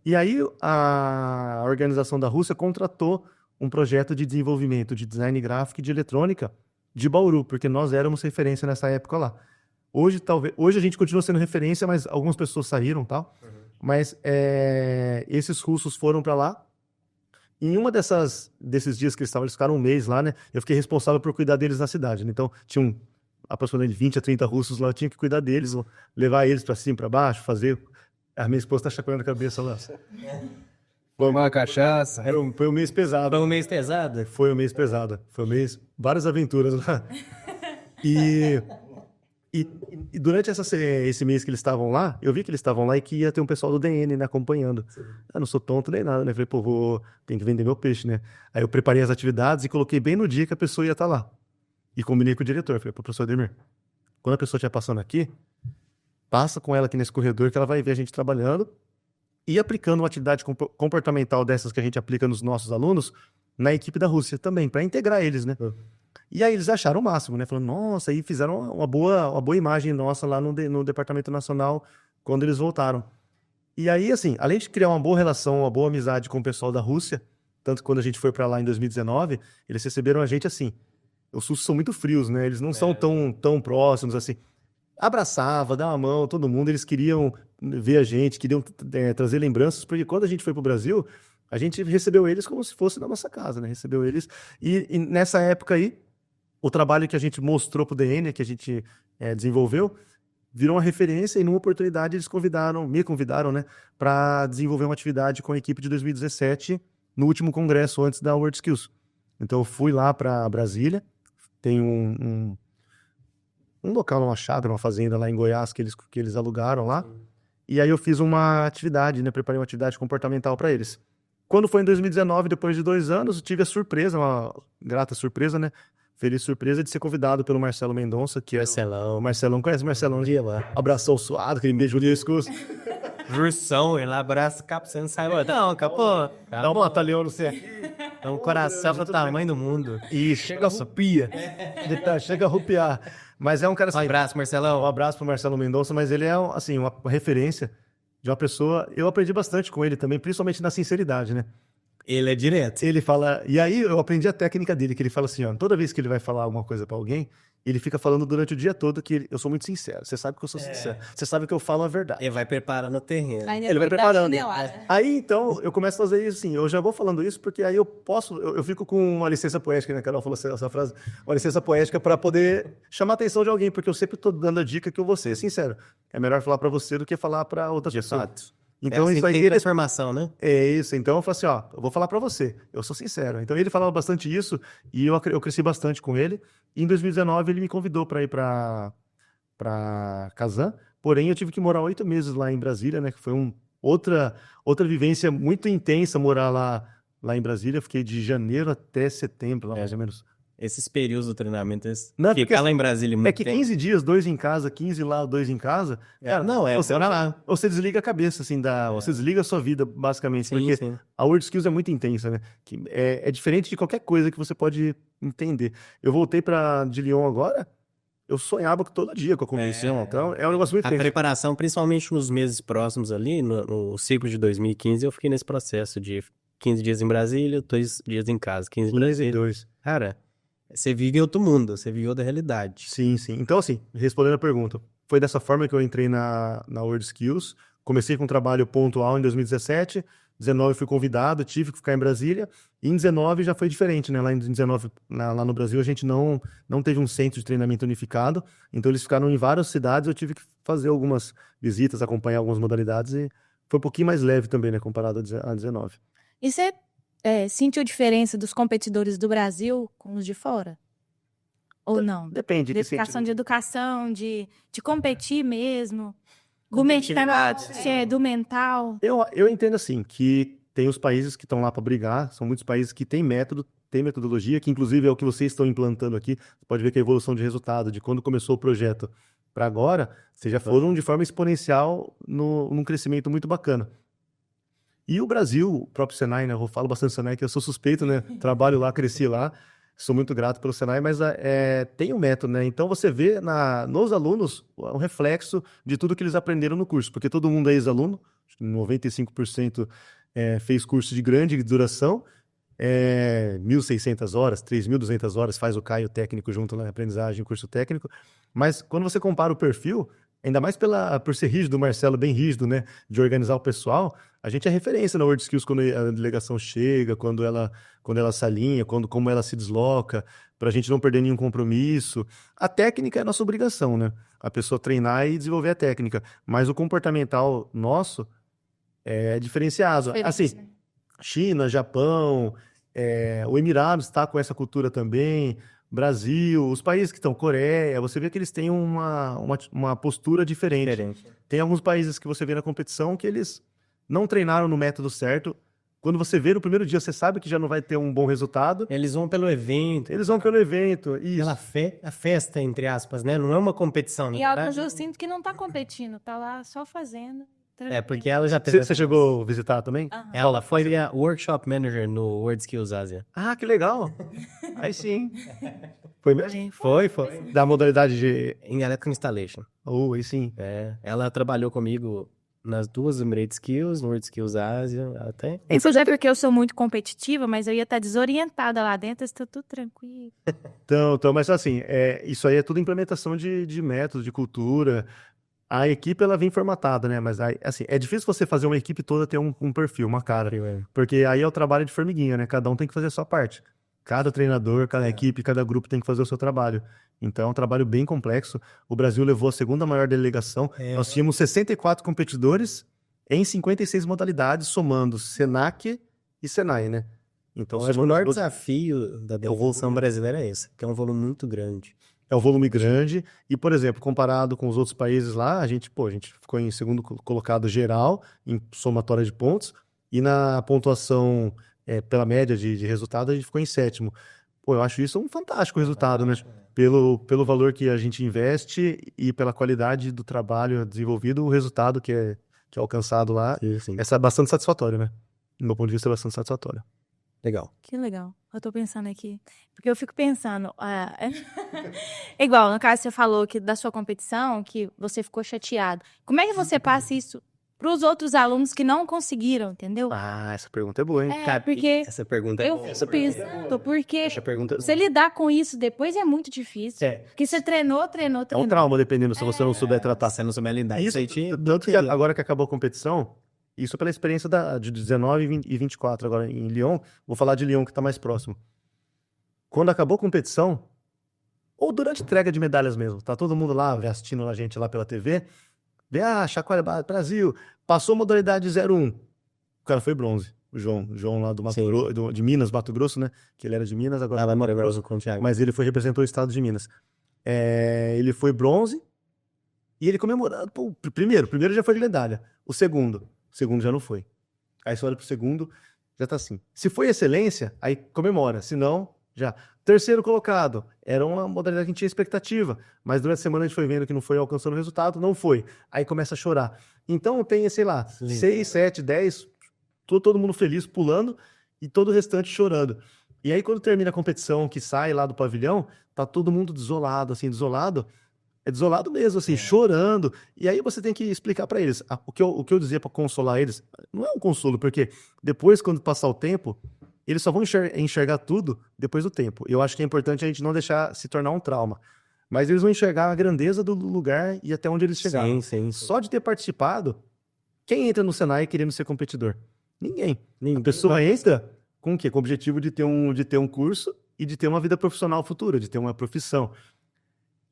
E aí a organização da Rússia contratou um projeto de desenvolvimento de design gráfico e de eletrônica de Bauru, porque nós éramos referência nessa época lá. Hoje a gente continua sendo referência, mas algumas pessoas saíram e tal. Mas esses russos foram para lá. Em uma desses dias que eles ficaram um mês lá, né? Eu fiquei responsável por cuidar deles na cidade, né? Então, tinha aproximadamente 20 a 30 russos lá, eu tinha que cuidar deles, levar eles para cima, para baixo, fazer... A minha esposa tá chacoalhando a cabeça lá. Foi uma cachaça. Foi um mês pesado. Foi um mês pesado? Foi um mês pesado. Foi um mês... Várias aventuras lá. E durante esse mês que eles estavam lá, eu vi que eles estavam lá e que ia ter um pessoal do DN, né, acompanhando. Eu não sou tonto nem nada, né? Falei, tem que vender meu peixe, né? Aí eu preparei as atividades e coloquei bem no dia que a pessoa ia estar lá. E combinei com o diretor. Falei, professor Ademir, quando a pessoa estiver passando aqui, passa com ela aqui nesse corredor que ela vai ver a gente trabalhando e aplicando uma atividade comportamental dessas que a gente aplica nos nossos alunos na equipe da Rússia também, para integrar eles, né? E aí eles acharam o máximo, né? Falando, nossa, aí fizeram uma boa imagem nossa lá no Departamento Nacional quando eles voltaram. E aí, assim, além de criar uma boa relação, uma boa amizade com o pessoal da Rússia, tanto que quando a gente foi para lá em 2019, eles receberam a gente assim. Os russos são muito frios, né? Eles não são tão próximos assim. Abraçava, dava a mão, todo mundo, eles queriam ver a gente, queriam trazer lembranças, porque quando a gente foi para o Brasil, a gente recebeu eles como se fosse na nossa casa, né? Recebeu eles. E nessa época aí, o trabalho que a gente mostrou para o DN, que a gente desenvolveu, virou uma referência e numa oportunidade eles me convidaram, né, para desenvolver uma atividade com a equipe de 2017 no último congresso antes da WorldSkills. Então eu fui lá para Brasília, tem um local, uma chácara, uma fazenda lá em Goiás que eles alugaram lá, e aí eu fiz uma atividade, né, preparei uma atividade comportamental para eles. Quando foi em 2019, depois de 2 anos, eu tive a surpresa, uma grata surpresa, né, feliz surpresa de ser convidado pelo Marcelo Mendonça, que Marcelão. o Marcelão, conhece o Marcelão? Dia lá. Abração suado, aquele beijo de discurso. Jursão, ele abraça o capo, você não sai. Não, capô. Dá um batalhão no você. É um coração do tamanho do mundo. E chega a sopia. Chega a rupiar. Mas é um cara... Um abraço, Marcelão. Um abraço pro Marcelo Mendonça, mas ele é, assim, uma referência de uma pessoa... Eu aprendi bastante com ele também, principalmente na sinceridade, né? Ele é direto. Ele fala... E aí eu aprendi a técnica dele, que ele fala assim, ó, toda vez que ele vai falar alguma coisa pra alguém, ele fica falando durante o dia todo que eu sou muito sincero. Você sabe que eu sou sincero. Você sabe que eu falo a verdade. Ele vai preparando o terreno. Ele vai preparando. Aí, então, eu começo a fazer isso assim. Eu já vou falando isso porque aí eu posso... Eu fico com uma licença poética, né? Carol falou essa frase. Uma licença poética para poder chamar a atenção de alguém, porque eu sempre tô dando a dica que eu vou ser sincero. É melhor falar para você do que falar para outras pessoas. Então, assim, isso aí... tem transformação, né? É isso. Então, eu falo assim, ó, eu vou falar para você. Eu sou sincero. Então, ele falava bastante isso e eu cresci bastante com ele. E em 2019, ele me convidou para ir para Kazan. Porém, eu tive que morar 8 meses lá em Brasília, né? Que foi outra vivência muito intensa morar lá em Brasília. Eu fiquei de janeiro até setembro, lá, mais ou menos. Esses períodos do treinamento, Não, ficar lá em Brasília muito é que 15 dias, 2 em casa, 15 lá, 2 em casa. Cara, você ora lá. Você desliga a cabeça, assim, você desliga a sua vida, basicamente. Sim, porque sim. a WorldSkills é muito intensa, né? Que é diferente de qualquer coisa que você pode entender. Eu voltei de Lyon agora, eu sonhava todo dia com a competição. Então, é um negócio muito A intenso. preparação, principalmente nos meses próximos ali, no ciclo de 2015, eu fiquei nesse processo de 15 dias em Brasília, 2 dias em casa. 15 em Brasília. 2. Cara, você vive outro mundo, você vive outra realidade. Sim, sim. Então, assim, respondendo a pergunta, foi dessa forma que eu entrei na WorldSkills. Comecei com um trabalho pontual em 2017, 19 fui convidado, tive que ficar em Brasília, e em 19 já foi diferente, né? Lá em 19, lá no Brasil, a gente não teve um centro de treinamento unificado, então eles ficaram em várias cidades, eu tive que fazer algumas visitas, acompanhar algumas modalidades, e foi um pouquinho mais leve também, né? Comparado a 19. E você sentiu diferença dos competidores do Brasil com os de fora? Ou não? Depende. Dedicação de educação, de competir mesmo, do mental. Eu entendo assim, que tem os países que estão lá para brigar, são muitos países que têm método, têm metodologia, que inclusive é o que vocês estão implantando aqui. Você pode ver que a evolução de resultado, de quando começou o projeto para agora, vocês já foram de forma exponencial num crescimento muito bacana. E o Brasil, o próprio Senai, né? Eu falo bastante do Senai, que eu sou suspeito, né? Trabalho lá, cresci lá. Sou muito grato pelo Senai, mas tem um método, né? Então você vê nos alunos um reflexo de tudo que eles aprenderam no curso, porque todo mundo é ex-aluno, 95% fez curso de grande duração, 1.600 horas, 3.200 horas, faz o CAI, o técnico junto na aprendizagem, o curso técnico. Mas quando você compara o perfil, ainda mais por ser rígido, o Marcelo bem rígido, né? De organizar o pessoal, a gente é referência na WorldSkills quando a delegação chega, quando ela se alinha, como ela se desloca, para a gente não perder nenhum compromisso. A técnica é nossa obrigação, né? A pessoa treinar e desenvolver a técnica. Mas o comportamental nosso é diferenciado. Assim, né? China, Japão, o Emirados está com essa cultura também, Brasil, os países que estão, Coreia, você vê que eles têm uma postura diferente. Tem alguns países que você vê na competição que eles não treinaram no método certo. Quando você vê no primeiro dia, você sabe que já não vai ter um bom resultado. Eles vão pelo evento. Isso. A festa, entre aspas, né? Não é uma competição, né? E alguns eu sinto que não tá competindo, tá lá só fazendo. Porque ela já teve... Você chegou a visitar também? Ela foi a Workshop Manager no WorldSkills Ásia. Ah, que legal. Aí sim. Foi mesmo? Foi. Da modalidade de... Em Electrical Installation. Aí sim. Ela trabalhou comigo nas 2 Emirates Skills, no WorldSkills Ásia, até. Isso já é porque eu sou muito competitiva, mas eu ia estar desorientada lá dentro, estou tudo tranquilo. Então, mas assim, isso aí é tudo implementação de método, de cultura. A equipe, ela vem formatada, né? Mas aí, assim, é difícil você fazer uma equipe toda ter um perfil, uma cara. Porque aí é o trabalho de formiguinha, né? Cada um tem que fazer a sua parte. Cada treinador, cada equipe, cada grupo tem que fazer o seu trabalho. Então é um trabalho bem complexo. O Brasil levou a segunda maior delegação. Nós tínhamos 64 competidores em 56 modalidades, somando Senac e Senai, né? Então, O maior desafio da devolução brasileira é esse, que é um volume muito grande. é um volume grande. E, por exemplo, comparado com os outros países lá, a gente ficou em segundo colocado geral, em somatória de pontos, e na pontuação pela média de resultado, a gente ficou em sétimo. Pô, eu acho isso um fantástico resultado, né? Pelo valor que a gente investe e pela qualidade do trabalho desenvolvido, o resultado que é alcançado lá Sim. é bastante satisfatório, né? Do meu ponto de vista, é bastante satisfatório. Legal. Que legal. Eu tô pensando aqui. Porque eu fico pensando. Igual, no caso, você falou que da sua competição, que você ficou chateado. Como é que você passa isso pros outros alunos que não conseguiram, entendeu? Ah, essa pergunta é boa, hein? É, porque Essa pergunta é eu fico pensando, porque Essa pergunta você lidar com isso depois é muito difícil. É. Porque você treinou. É um trauma, dependendo se você não souber tratar. Você não souber lidar. Isso, tanto que agora que acabou a competição, isso pela experiência de 19 e 24 agora em Lyon, vou falar de Lyon que tá mais próximo. Quando acabou a competição, ou durante a entrega de medalhas mesmo, tá todo mundo lá assistindo a gente lá pela TV, vê, chacoalha, Brasil, passou a modalidade 01, o cara foi bronze, o João lá do Sim. de Minas, Mato Grosso, né, que ele era de Minas, agora vai morar com o Thiago. mas ele representou o estado de Minas. Ele foi bronze e ele comemorando. Pô, primeiro já foi de medalha. O segundo já não foi. Aí você olha pro segundo, já tá assim. Se foi excelência, aí comemora. Se não, já. Terceiro colocado, era uma modalidade que a gente tinha expectativa, mas durante a semana a gente foi vendo que não foi alcançando o resultado, não foi. Aí começa a chorar. Então tem, sei lá, 6, 7, 10, todo mundo feliz, pulando, e todo o restante chorando. E aí quando termina a competição, que sai lá do pavilhão, tá todo mundo desolado, assim, desolado. É desolado mesmo, assim, chorando. E aí você tem que explicar pra eles. O que eu dizia pra consolar eles, não é um consolo, porque depois, quando passar o tempo, eles só vão enxergar tudo depois do tempo. Eu acho que é importante a gente não deixar se tornar um trauma. Mas eles vão enxergar a grandeza do lugar e até onde eles chegaram. Sim. Só de ter participado, quem entra no Senai querendo ser competidor? Ninguém. A pessoa entra com o quê? Com o objetivo de ter um curso e de ter uma vida profissional futura, de ter uma profissão.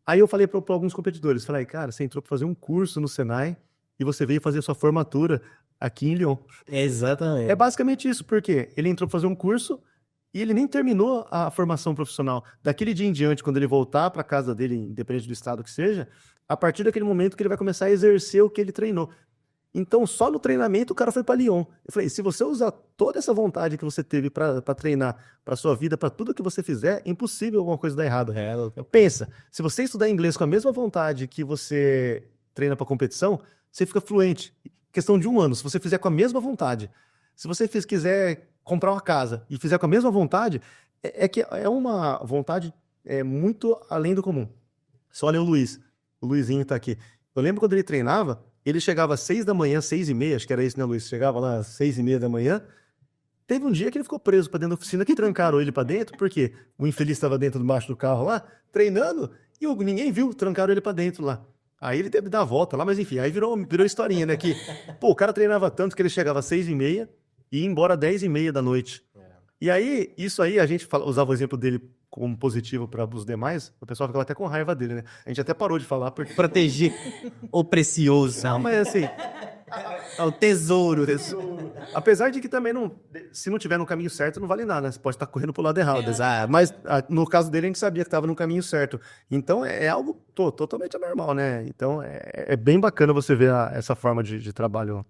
Aí eu falei para alguns competidores, falei, cara, você entrou para fazer um curso no Senai e você veio fazer sua formatura aqui em Lyon. Exatamente. É basicamente isso, porque ele entrou para fazer um curso e ele nem terminou a formação profissional. Daquele dia em diante, quando ele voltar para casa dele, independente do estado que seja, a partir daquele momento que ele vai começar a exercer o que ele treinou. Então, só no treinamento o cara foi para Lyon. Eu falei, se você usar toda essa vontade que você teve para treinar, para sua vida, para tudo que você fizer, é impossível alguma coisa dar errado. Pensa, se você estudar inglês com a mesma vontade que você treina para competição, você fica fluente. Questão de 1 ano, se você fizer com a mesma vontade. Se você quiser comprar uma casa e fizer com a mesma vontade, é que é uma vontade muito além do comum. Só olha o Luizinho tá aqui. Eu lembro quando ele treinava, ele chegava às 6 da manhã, 6h30, acho que era isso, né, Luiz? Chegava lá às 6h30 da manhã. Teve um dia que ele ficou preso pra dentro da oficina, que trancaram ele pra dentro, porque o infeliz estava dentro debaixo do carro lá, treinando, e ninguém viu, trancaram ele pra dentro lá. Aí ele teve que dar a volta lá, mas enfim, aí virou historinha, né? Que, o cara treinava tanto que ele chegava às 6h30 e ia embora às 10h30 da noite. E aí, isso aí, a gente usava o exemplo dele como positivo para os demais, o pessoal ficava até com raiva dele, né? A gente até parou de falar porque... Proteger o precioso. Não, mas assim... O tesouro. Apesar de que também, se não tiver no caminho certo, não vale nada, né? Você pode estar correndo pro lado errado. Mas no caso dele, a gente sabia que estava no caminho certo. Então, é algo totalmente anormal, né? Então, é bem bacana você ver essa forma de trabalho.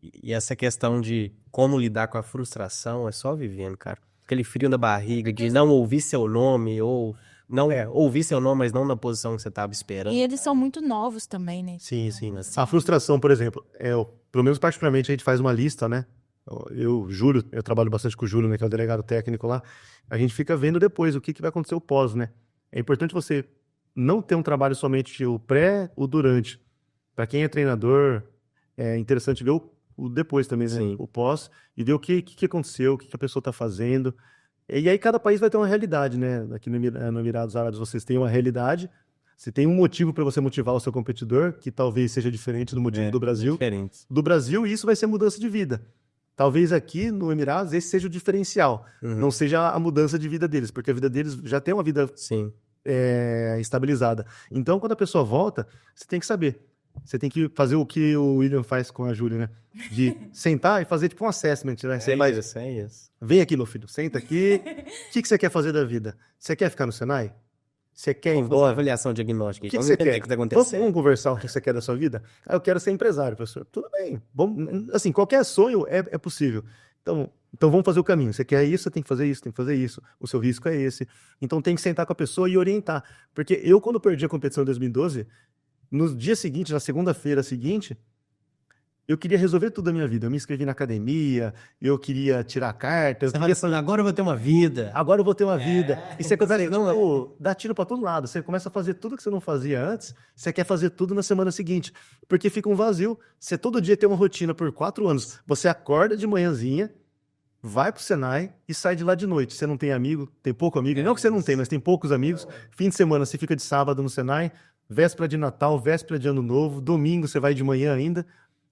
E essa questão de como lidar com a frustração é só vivendo, cara. Aquele frio na barriga de não ouvir seu nome ou não ouvir seu nome, mas não na posição que você estava esperando. E eles são muito novos também, né? Sim. A frustração, por exemplo, pelo menos particularmente, a gente faz uma lista, né? Júlio, eu trabalho bastante com o Júlio, né, que é o delegado técnico lá. A gente fica vendo depois o que vai acontecer o pós, né? É importante você não ter um trabalho somente o pré, o durante. Para quem é treinador, é interessante ver o depois também, né? Sim. O pós, e ver o que aconteceu, o que a pessoa está fazendo. E aí cada país vai ter uma realidade, né? Aqui no Emirados Árabes vocês têm uma realidade, Você tem um motivo para você motivar o seu competidor, que talvez seja diferente do motivo do Brasil. Diferentes. Do Brasil, e isso vai ser mudança de vida. Talvez aqui no Emirados esse seja o diferencial, não seja a mudança de vida deles, porque a vida deles já tem uma vida Sim. estabilizada. Então, quando a pessoa volta, você tem que saber. Você tem que fazer o que o William faz com a Júlia, né? De sentar e fazer tipo um assessment, né? É isso. Vem aqui, meu filho, senta aqui. O que você quer fazer da vida? Você quer ficar no Senai? Você quer ir embora? Avaliação diagnóstica. O que Vamos você entender quer? o que está acontecendo. Vamos conversar o que você quer da sua vida? Ah, eu quero ser empresário, professor. Tudo bem. Assim, qualquer sonho é possível. Então vamos fazer o caminho. Você quer isso, você tem que fazer isso, tem que fazer isso. O seu risco é esse. Então tem que sentar com a pessoa e orientar. Porque eu, quando perdi a competição em 2012, no dia seguinte, na segunda-feira seguinte, eu queria resolver tudo da minha vida. Eu me inscrevi na academia, eu queria tirar carta. Você vai falando, agora eu vou ter uma vida. Agora eu vou ter uma vida. E você começa a dar tiro pra todo lado. Você começa a fazer tudo que você não fazia antes, você quer fazer tudo na semana seguinte. Porque fica um vazio. Você todo dia tem uma rotina por 4 anos. Você acorda de manhãzinha, vai pro Senai e sai de lá de noite. Você não tem amigo, tem pouco amigo. Não que você não tem, mas tem poucos amigos. Fim de semana você fica de sábado no Senai, véspera de Natal, véspera de Ano Novo, domingo você vai de manhã ainda.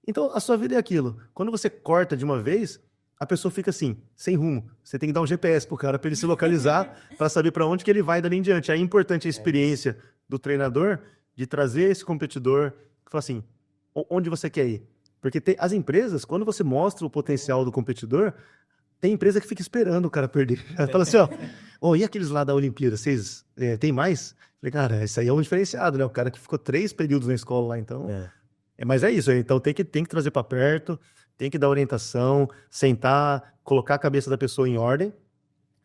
Então, a sua vida é aquilo. Quando você corta de uma vez, a pessoa fica assim, sem rumo. Você tem que dar um GPS pro cara para ele se localizar, para saber para onde que ele vai dali em diante. Aí é importante a experiência do treinador de trazer esse competidor, falar assim, onde você quer ir? Porque as empresas, quando você mostra o potencial do competidor, tem empresa que fica esperando o cara perder. Ela fala assim, e aqueles lá da Olimpíada, vocês tem mais? Falei, cara, isso aí é um diferenciado, né? O cara que ficou 3 períodos na escola lá, então... Mas é isso, então tem que trazer para perto, tem que dar orientação, sentar, colocar a cabeça da pessoa em ordem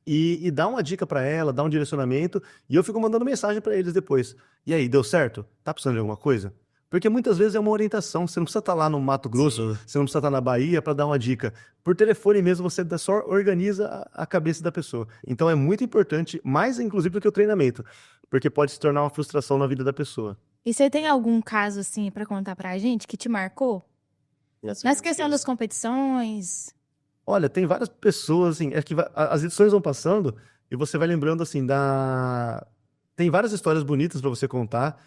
e dar uma dica para ela, dar um direcionamento, e eu fico mandando mensagem para eles depois. E aí, deu certo? Tá precisando de alguma coisa? Porque muitas vezes é uma orientação, você não precisa estar lá no Mato Grosso, você não precisa estar na Bahia para dar uma dica. Por telefone mesmo, você só organiza a cabeça da pessoa. Então é muito importante, mais inclusive do que o treinamento, porque pode se tornar uma frustração na vida da pessoa. E você tem algum caso, assim, pra contar pra gente que te marcou? Nessa questão das competições? Olha, tem várias pessoas, assim, as edições vão passando e você vai lembrando, assim, tem várias histórias bonitas pra você contar.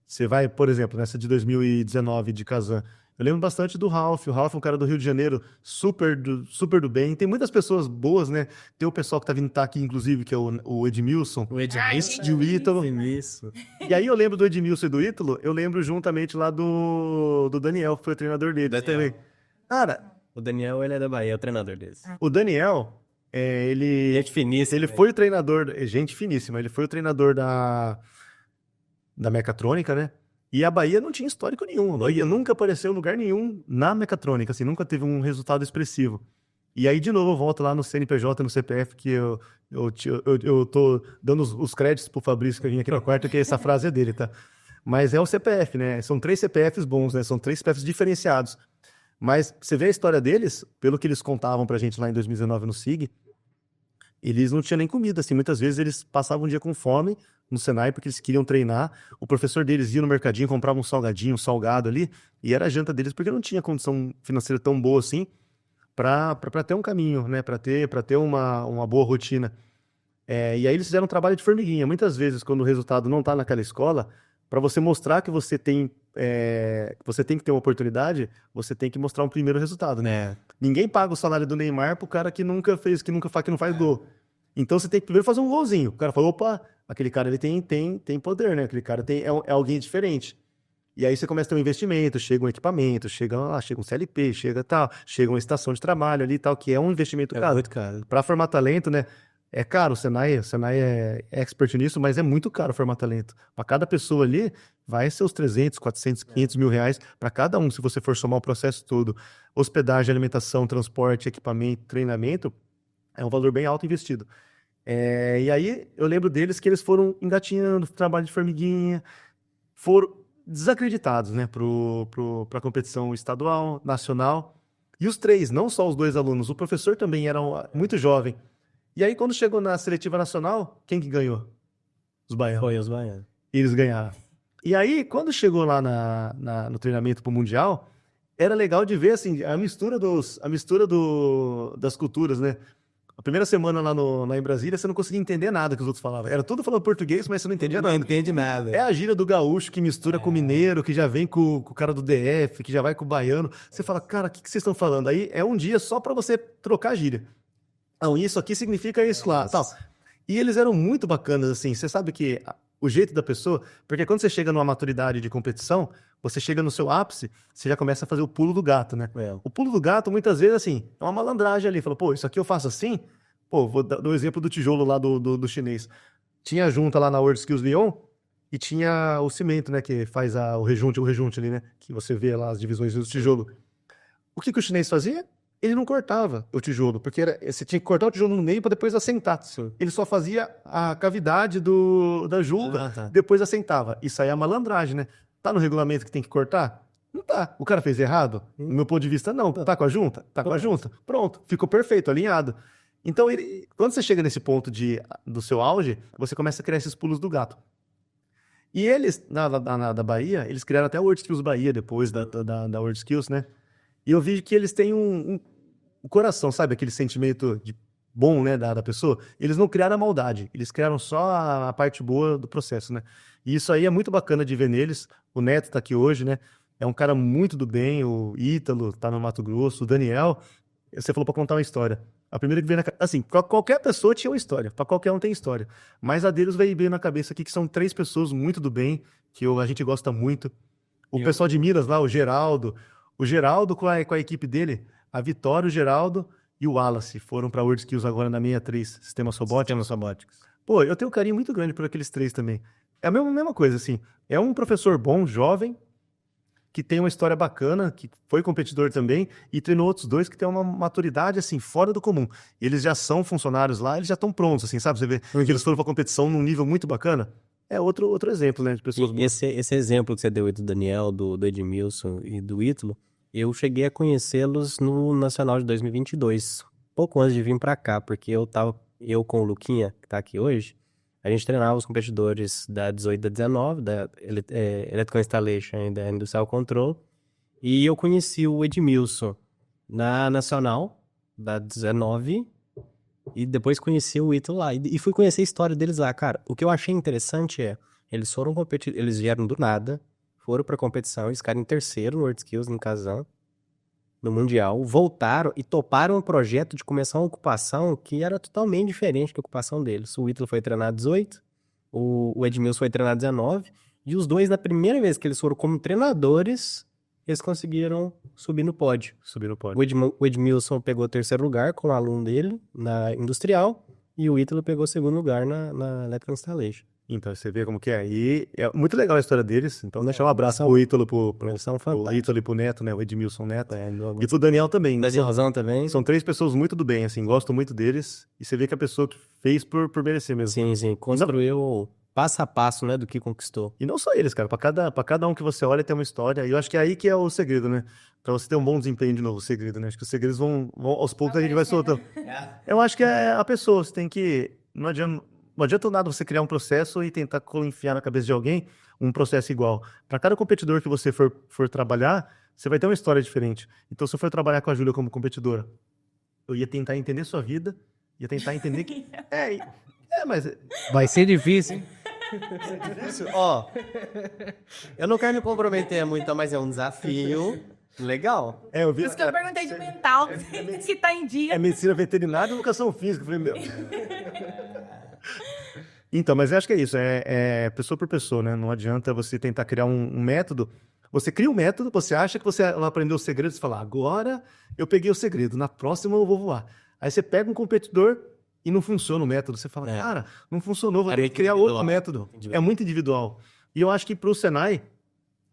Você vai, por exemplo, nessa de 2019 de Kazan, eu lembro bastante do Ralph. O Ralph é um cara do Rio de Janeiro, super do bem. Tem muitas pessoas boas, né? Tem o pessoal que tá vindo aqui, inclusive, que é o Edmilson. O Edmilson. De o Ítalo. Isso. E aí eu lembro do Edmilson e do Ítalo, eu lembro juntamente lá do Daniel, que foi o treinador dele também. Cara, O Daniel, ele é da Bahia, é o treinador deles. o Daniel, ele Gente finíssima. ele foi o treinador, gente finíssima, ele foi o treinador da Mecatrônica, né? E a Bahia não tinha histórico nenhum. A Bahia nunca apareceu em lugar nenhum na Mecatrônica, assim, nunca teve um resultado expressivo. E aí, de novo, eu volto lá no CNPJ, no CPF, que eu tô dando os créditos pro Fabrício que eu vim aqui no quarto, que essa frase é dele, tá? Mas é o CPF, né? São 3 CPFs bons, né? São 3 CPFs diferenciados. Mas você vê a história deles, pelo que eles contavam pra gente lá em 2019 no SIG, eles não tinham nem comida, assim, muitas vezes eles passavam um dia com fome no Senai porque eles queriam treinar, o professor deles ia no mercadinho, comprava um salgadinho, um salgado ali, e era a janta deles porque não tinha condição financeira tão boa assim para ter um caminho, né, para ter uma boa rotina. E aí eles fizeram um trabalho de formiguinha, muitas vezes quando o resultado não tá naquela escola, para você mostrar que você tem que ter uma oportunidade, você tem que mostrar um primeiro resultado, né? Ninguém paga o salário do Neymar pro cara que nunca fez, que não faz gol. Então você tem que primeiro fazer um golzinho. O cara falou, opa, aquele cara ele tem poder, né? Aquele cara é alguém diferente. E aí você começa a ter um investimento, chega um equipamento, chega um CLP, chega uma estação de trabalho ali e tal, que é um investimento caro. Muito caro. Para formar talento, né? É caro, o Senai é expert nisso, mas é muito caro formar talento. Para cada pessoa ali, vai ser os 300, 400, 500 mil reais para cada um, se você for somar o processo todo. Hospedagem, alimentação, transporte, equipamento, treinamento, é um valor bem alto investido. E aí, eu lembro deles que eles foram engatinhando, trabalho de formiguinha, foram desacreditados, né, para a competição estadual, nacional. E os 3, não só os 2 alunos, o professor também era muito jovem. E aí, quando chegou na seletiva nacional, quem que ganhou? Os baianos. Foi os baianos. Eles ganharam. E aí, quando chegou lá no treinamento pro Mundial, era legal de ver, assim, a mistura das culturas, né? A primeira semana lá em Brasília, você não conseguia entender nada que os outros falavam. Era tudo falando português, mas você não entendia nada. Não entende nada. É a gíria do gaúcho que mistura com o mineiro, que já vem com o cara do DF, que já vai com o baiano. Você fala, cara, o que vocês estão falando? Aí é um dia só pra você trocar a gíria. Não, isso aqui significa isso lá, tal. E eles eram muito bacanas, assim. Você sabe que o jeito da pessoa... Porque quando você chega numa maturidade de competição, você chega no seu ápice, você já começa a fazer o pulo do gato, né? O pulo do gato, muitas vezes, assim, é uma malandragem ali. Fala, pô, isso aqui eu faço assim? Pô, vou dar o exemplo do tijolo lá do chinês. Tinha a junta lá na World Skills Lyon e tinha o cimento, né? Que faz o rejunte ali, né? Que você vê lá as divisões do tijolo. O que o chinês fazia? Ele não cortava o tijolo, porque você tinha que cortar o tijolo no meio para depois assentar. Sim. Ele só fazia a cavidade da julga, depois assentava. Isso aí é malandragem, né? Tá no regulamento que tem que cortar? Não tá. O cara fez errado? No meu ponto de vista, não. Tá com a junta? Tá com a junta. Pronto. Ficou perfeito, alinhado. Então, quando você chega nesse ponto do seu auge, você começa a criar esses pulos do gato. E eles, da Bahia, eles criaram até a World Skills Bahia depois da World Skills, né? E eu vi que eles têm um coração, sabe? Aquele sentimento bom, né, da pessoa. Eles não criaram a maldade, eles criaram só a parte boa do processo, né? E isso aí é muito bacana de ver neles. O Neto tá aqui hoje, né? É um cara muito do bem, o Ítalo tá no Mato Grosso, o Daniel. Você falou pra contar uma história. A primeira que veio na cabeça... Assim, qualquer pessoa tinha uma história. Pra qualquer um tem história. Mas a deles veio na cabeça aqui, que são 3 pessoas muito do bem, que a gente gosta muito. O pessoal de Minas lá, o Geraldo. O Geraldo com a equipe dele, a Vitória, o Geraldo e o Wallace foram pra World Skills agora na 63, Sistema Sobóticos. Pô, eu tenho um carinho muito grande por aqueles 3 também. É a mesma coisa, assim. É um professor bom, jovem, que tem uma história bacana, que foi competidor também, e treinou outros 2 que têm uma maturidade, assim, fora do comum. Eles já são funcionários lá, eles já estão prontos, assim, sabe? Você vê que eles foram pra competição num nível muito bacana. É outro exemplo, né, de pessoas... Esse exemplo que você deu aí do Daniel, do Edmilson e do Ítalo, eu cheguei a conhecê-los no Nacional de 2022, pouco antes de vir pra cá, porque eu com o Luquinha, que tá aqui hoje, a gente treinava os competidores da 18 e da 19, da Electrical Installation e da Industrial Control, e eu conheci o Edmilson na Nacional, da 19, e depois conheci o Ítalo lá, e fui conhecer a história deles lá, cara. O que eu achei interessante eles foram competir, eles vieram do nada, foram pra competição, eles ficaram em terceiro no World Skills, em Kazan, no Mundial, voltaram e toparam um projeto de começar uma ocupação que era totalmente diferente da ocupação deles. O Ítalo foi treinar 18, o Edmilson foi treinar 19, e os 2, na primeira vez que eles foram como treinadores, eles conseguiram subir no pódio. O Edmilson pegou o 3º lugar com o aluno dele na Industrial, e o Ítalo pegou o 2º lugar na Electrical Installation. Então, você vê como que é. E é muito legal a história deles. Então, deixar um abraço pro Ítalo, pro Ítalo e pro Neto, né? O Edmilson Neto. E pro Daniel também. Danielzão também. São 3 pessoas muito do bem, assim. Gosto muito deles. E você vê que a pessoa que fez por merecer mesmo. Sim. Construiu passo a passo, né? Do que conquistou. E não só eles, cara. Pra cada um que você olha tem uma história. E eu acho que é aí que é o segredo, né? Pra você ter um bom desempenho de novo, o segredo, né? Acho que os segredos vão aos poucos a gente vai soltando. Eu acho que é a pessoa. Você tem que... Não adianta nada você criar um processo e tentar enfiar na cabeça de alguém um processo igual. Para cada competidor que você for trabalhar, você vai ter uma história diferente. Então, se eu for trabalhar com a Júlia como competidora, eu ia tentar entender sua vida, ia tentar entender que... mas... Vai ser difícil, hein? Ó, eu não quero me comprometer muito, mas é um desafio legal. Eu vi... Por isso que eu perguntei de mental, se tá em dia. É medicina veterinária e educação física. Eu falei, meu... Então, mas eu acho que é isso, é pessoa por pessoa, né? Não adianta você tentar criar um método. Você cria um método, você acha que você aprendeu os segredos, você fala, agora eu peguei o segredo, na próxima eu vou voar. Aí você pega um competidor e não funciona o método. Você fala, cara, não funcionou, vou ter que criar outro método. É muito individual. E eu acho que pro Senai,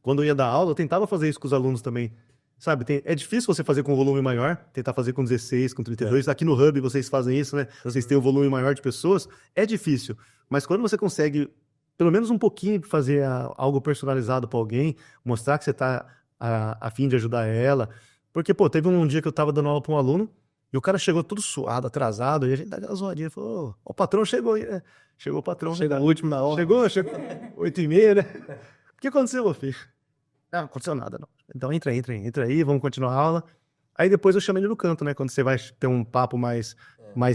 quando eu ia dar aula, eu tentava fazer isso com os alunos também. Sabe, é difícil você fazer com volume maior, tentar fazer com 16, com 32. Aqui no Hub vocês fazem isso, né? Vocês têm um volume maior de pessoas. É difícil. Mas quando você consegue, pelo menos um pouquinho, fazer algo personalizado para alguém, mostrar que você tá a fim de ajudar ela. Porque, pô, teve um dia que eu tava dando aula para um aluno e o cara chegou todo suado, atrasado, e a gente dá aquela zoadinha. Falou, o patrão chegou aí, né? Chegou o patrão. Chegou o último na hora. Chegou 8h30, né? O que aconteceu, meu filho? Não aconteceu nada, não. Então entra aí, vamos continuar a aula. Aí depois eu chamei ele no canto, né? Quando você vai ter um papo mais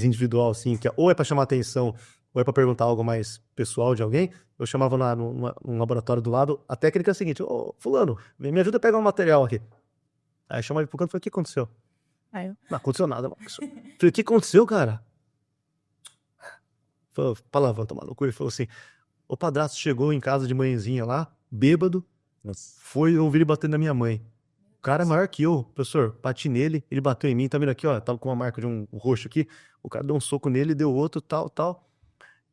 individual, assim, que ou é pra chamar atenção, ou é pra perguntar algo mais pessoal de alguém, eu chamava lá num laboratório do lado. A técnica é a seguinte: ô, fulano, me ajuda a pegar um material aqui. Aí eu chamava ele pro canto e falei: o que aconteceu? Aí eu, Não aconteceu nada, Marcos. Falei: o que aconteceu, cara? Falou: palavrão, tomar no cu. Ele falou assim: o padrasto chegou em casa de manhãzinha lá, bêbado, foi ouvir ele batendo na minha mãe. O cara é maior que eu, professor. Bati nele, ele bateu em mim, tá vendo aqui, ó? Tava com uma marca de um roxo aqui. O cara deu um soco nele, deu outro, tal, tal.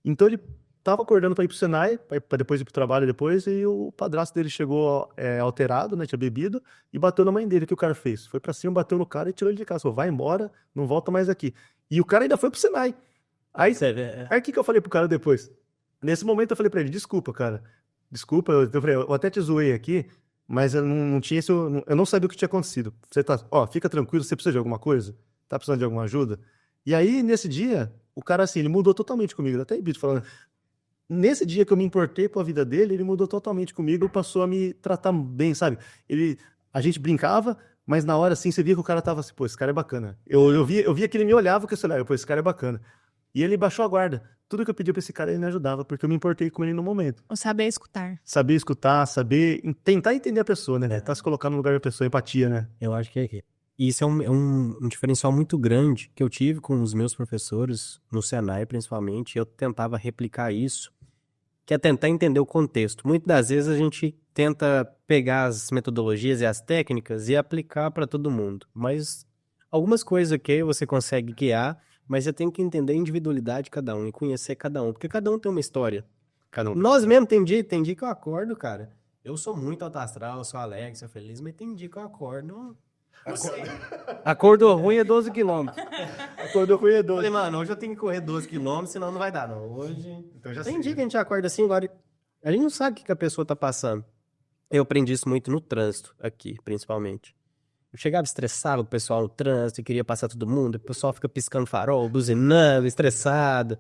Então ele tava acordando pra ir pro Senai, pra depois ir pro trabalho depois, e o padrasto dele chegou alterado, né? Tinha bebido, e bateu na mãe dele. O que o cara fez? Foi pra cima, bateu no cara e tirou ele de casa. Falou: vai embora, não volta mais aqui. E o cara ainda foi pro Senai. Aí o que eu falei pro cara depois? Nesse momento eu falei pra ele: desculpa, cara. Desculpa, eu até te zoei aqui, mas eu não tinha isso, eu não sabia o que tinha acontecido. Você tá, ó, fica tranquilo, você precisa de alguma coisa? Tá precisando de alguma ajuda? E aí, nesse dia, o cara, assim, ele mudou totalmente comigo. Até Ibito falando. Nesse dia que eu me importei com a vida dele, ele mudou totalmente comigo, passou a me tratar bem, sabe? A gente brincava, mas na hora, assim, você via que o cara tava assim: pô, esse cara é bacana. Eu via que ele me olhava com esse olhar: pô, esse cara é bacana. E ele baixou a guarda. Tudo que eu pedia pra esse cara, ele me ajudava, porque eu me importei com ele no momento. o saber escutar. Saber escutar, tentar entender a pessoa, né? Tentar se colocar no lugar da pessoa, empatia, né? Eu acho que é aqui. E isso é um diferencial muito grande que eu tive com os meus professores, no Senai principalmente. Eu tentava replicar isso, que é tentar entender o contexto. Muitas das vezes a gente tenta pegar as metodologias e as técnicas e aplicar para todo mundo. Mas algumas coisas aqui você consegue guiar, mas você tem que entender a individualidade de cada um e conhecer cada um, porque cada um tem uma história. Cada um. Nós mesmo, tem dia que eu acordo, cara. Eu sou muito alto astral, eu sou alegre, sou feliz, mas tem dia que eu acordo. Acordou ruim é 12 quilômetros. Quando eu fui Falei, idoso. mano, hoje eu tenho que correr 12 quilômetros, senão não vai dar, não. Hoje. Então já Tem sei. dia que a gente acorda assim, agora. A gente não sabe o que que a pessoa tá passando. Eu aprendi isso muito no trânsito, aqui, principalmente. Eu chegava estressado, o pessoal no trânsito, e queria passar todo mundo, o pessoal fica piscando farol, buzinando, estressado.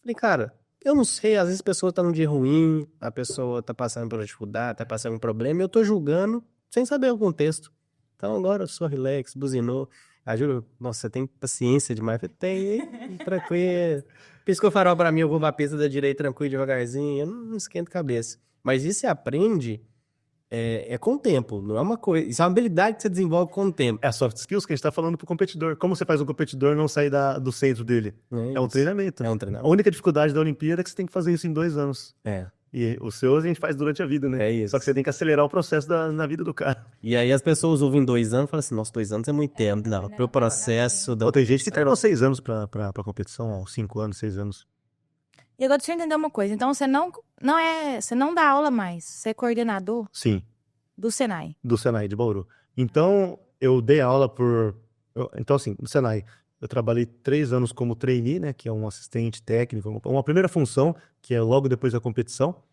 Falei, cara, eu não sei, às vezes a pessoa tá num dia ruim, a pessoa tá passando por uma dificuldade, tá passando um problema, e eu tô julgando sem saber o contexto. Então agora eu sou relax, buzinou. Juro, nossa, você tem paciência demais. Eu falei, tem, tranquilo. Piscou farol pra mim, eu vou pra pista da direita tranquilo, devagarzinho, eu não esquento cabeça. Mas isso você aprende com o tempo, não é uma coisa. Isso é uma habilidade que você desenvolve com o tempo. É a soft skills que a gente tá falando pro competidor. Como você faz um competidor não sair do centro dele? É um isso. treinamento. É um A treinamento. única dificuldade da Olimpíada é que você tem que fazer isso em 2 anos. É. E os seus a gente faz durante a vida, né? É isso. Só que você tem que acelerar o processo na vida do cara. E aí as pessoas ouvem 2 anos e falam assim, nossa, 2 anos é muito tempo. Não, pro processo... Pô, tem gente que treinou 6 anos pra competição, 5 anos, 6 anos. E agora deixa eu entender uma coisa. Então você você não dá aula mais, você é coordenador Sim, do Senai. do Senai de Bauru. Então, eu dei aula então, assim, no Senai, eu trabalhei 3 anos como trainee, né? Que é um assistente técnico, uma primeira função, que é logo depois da competição.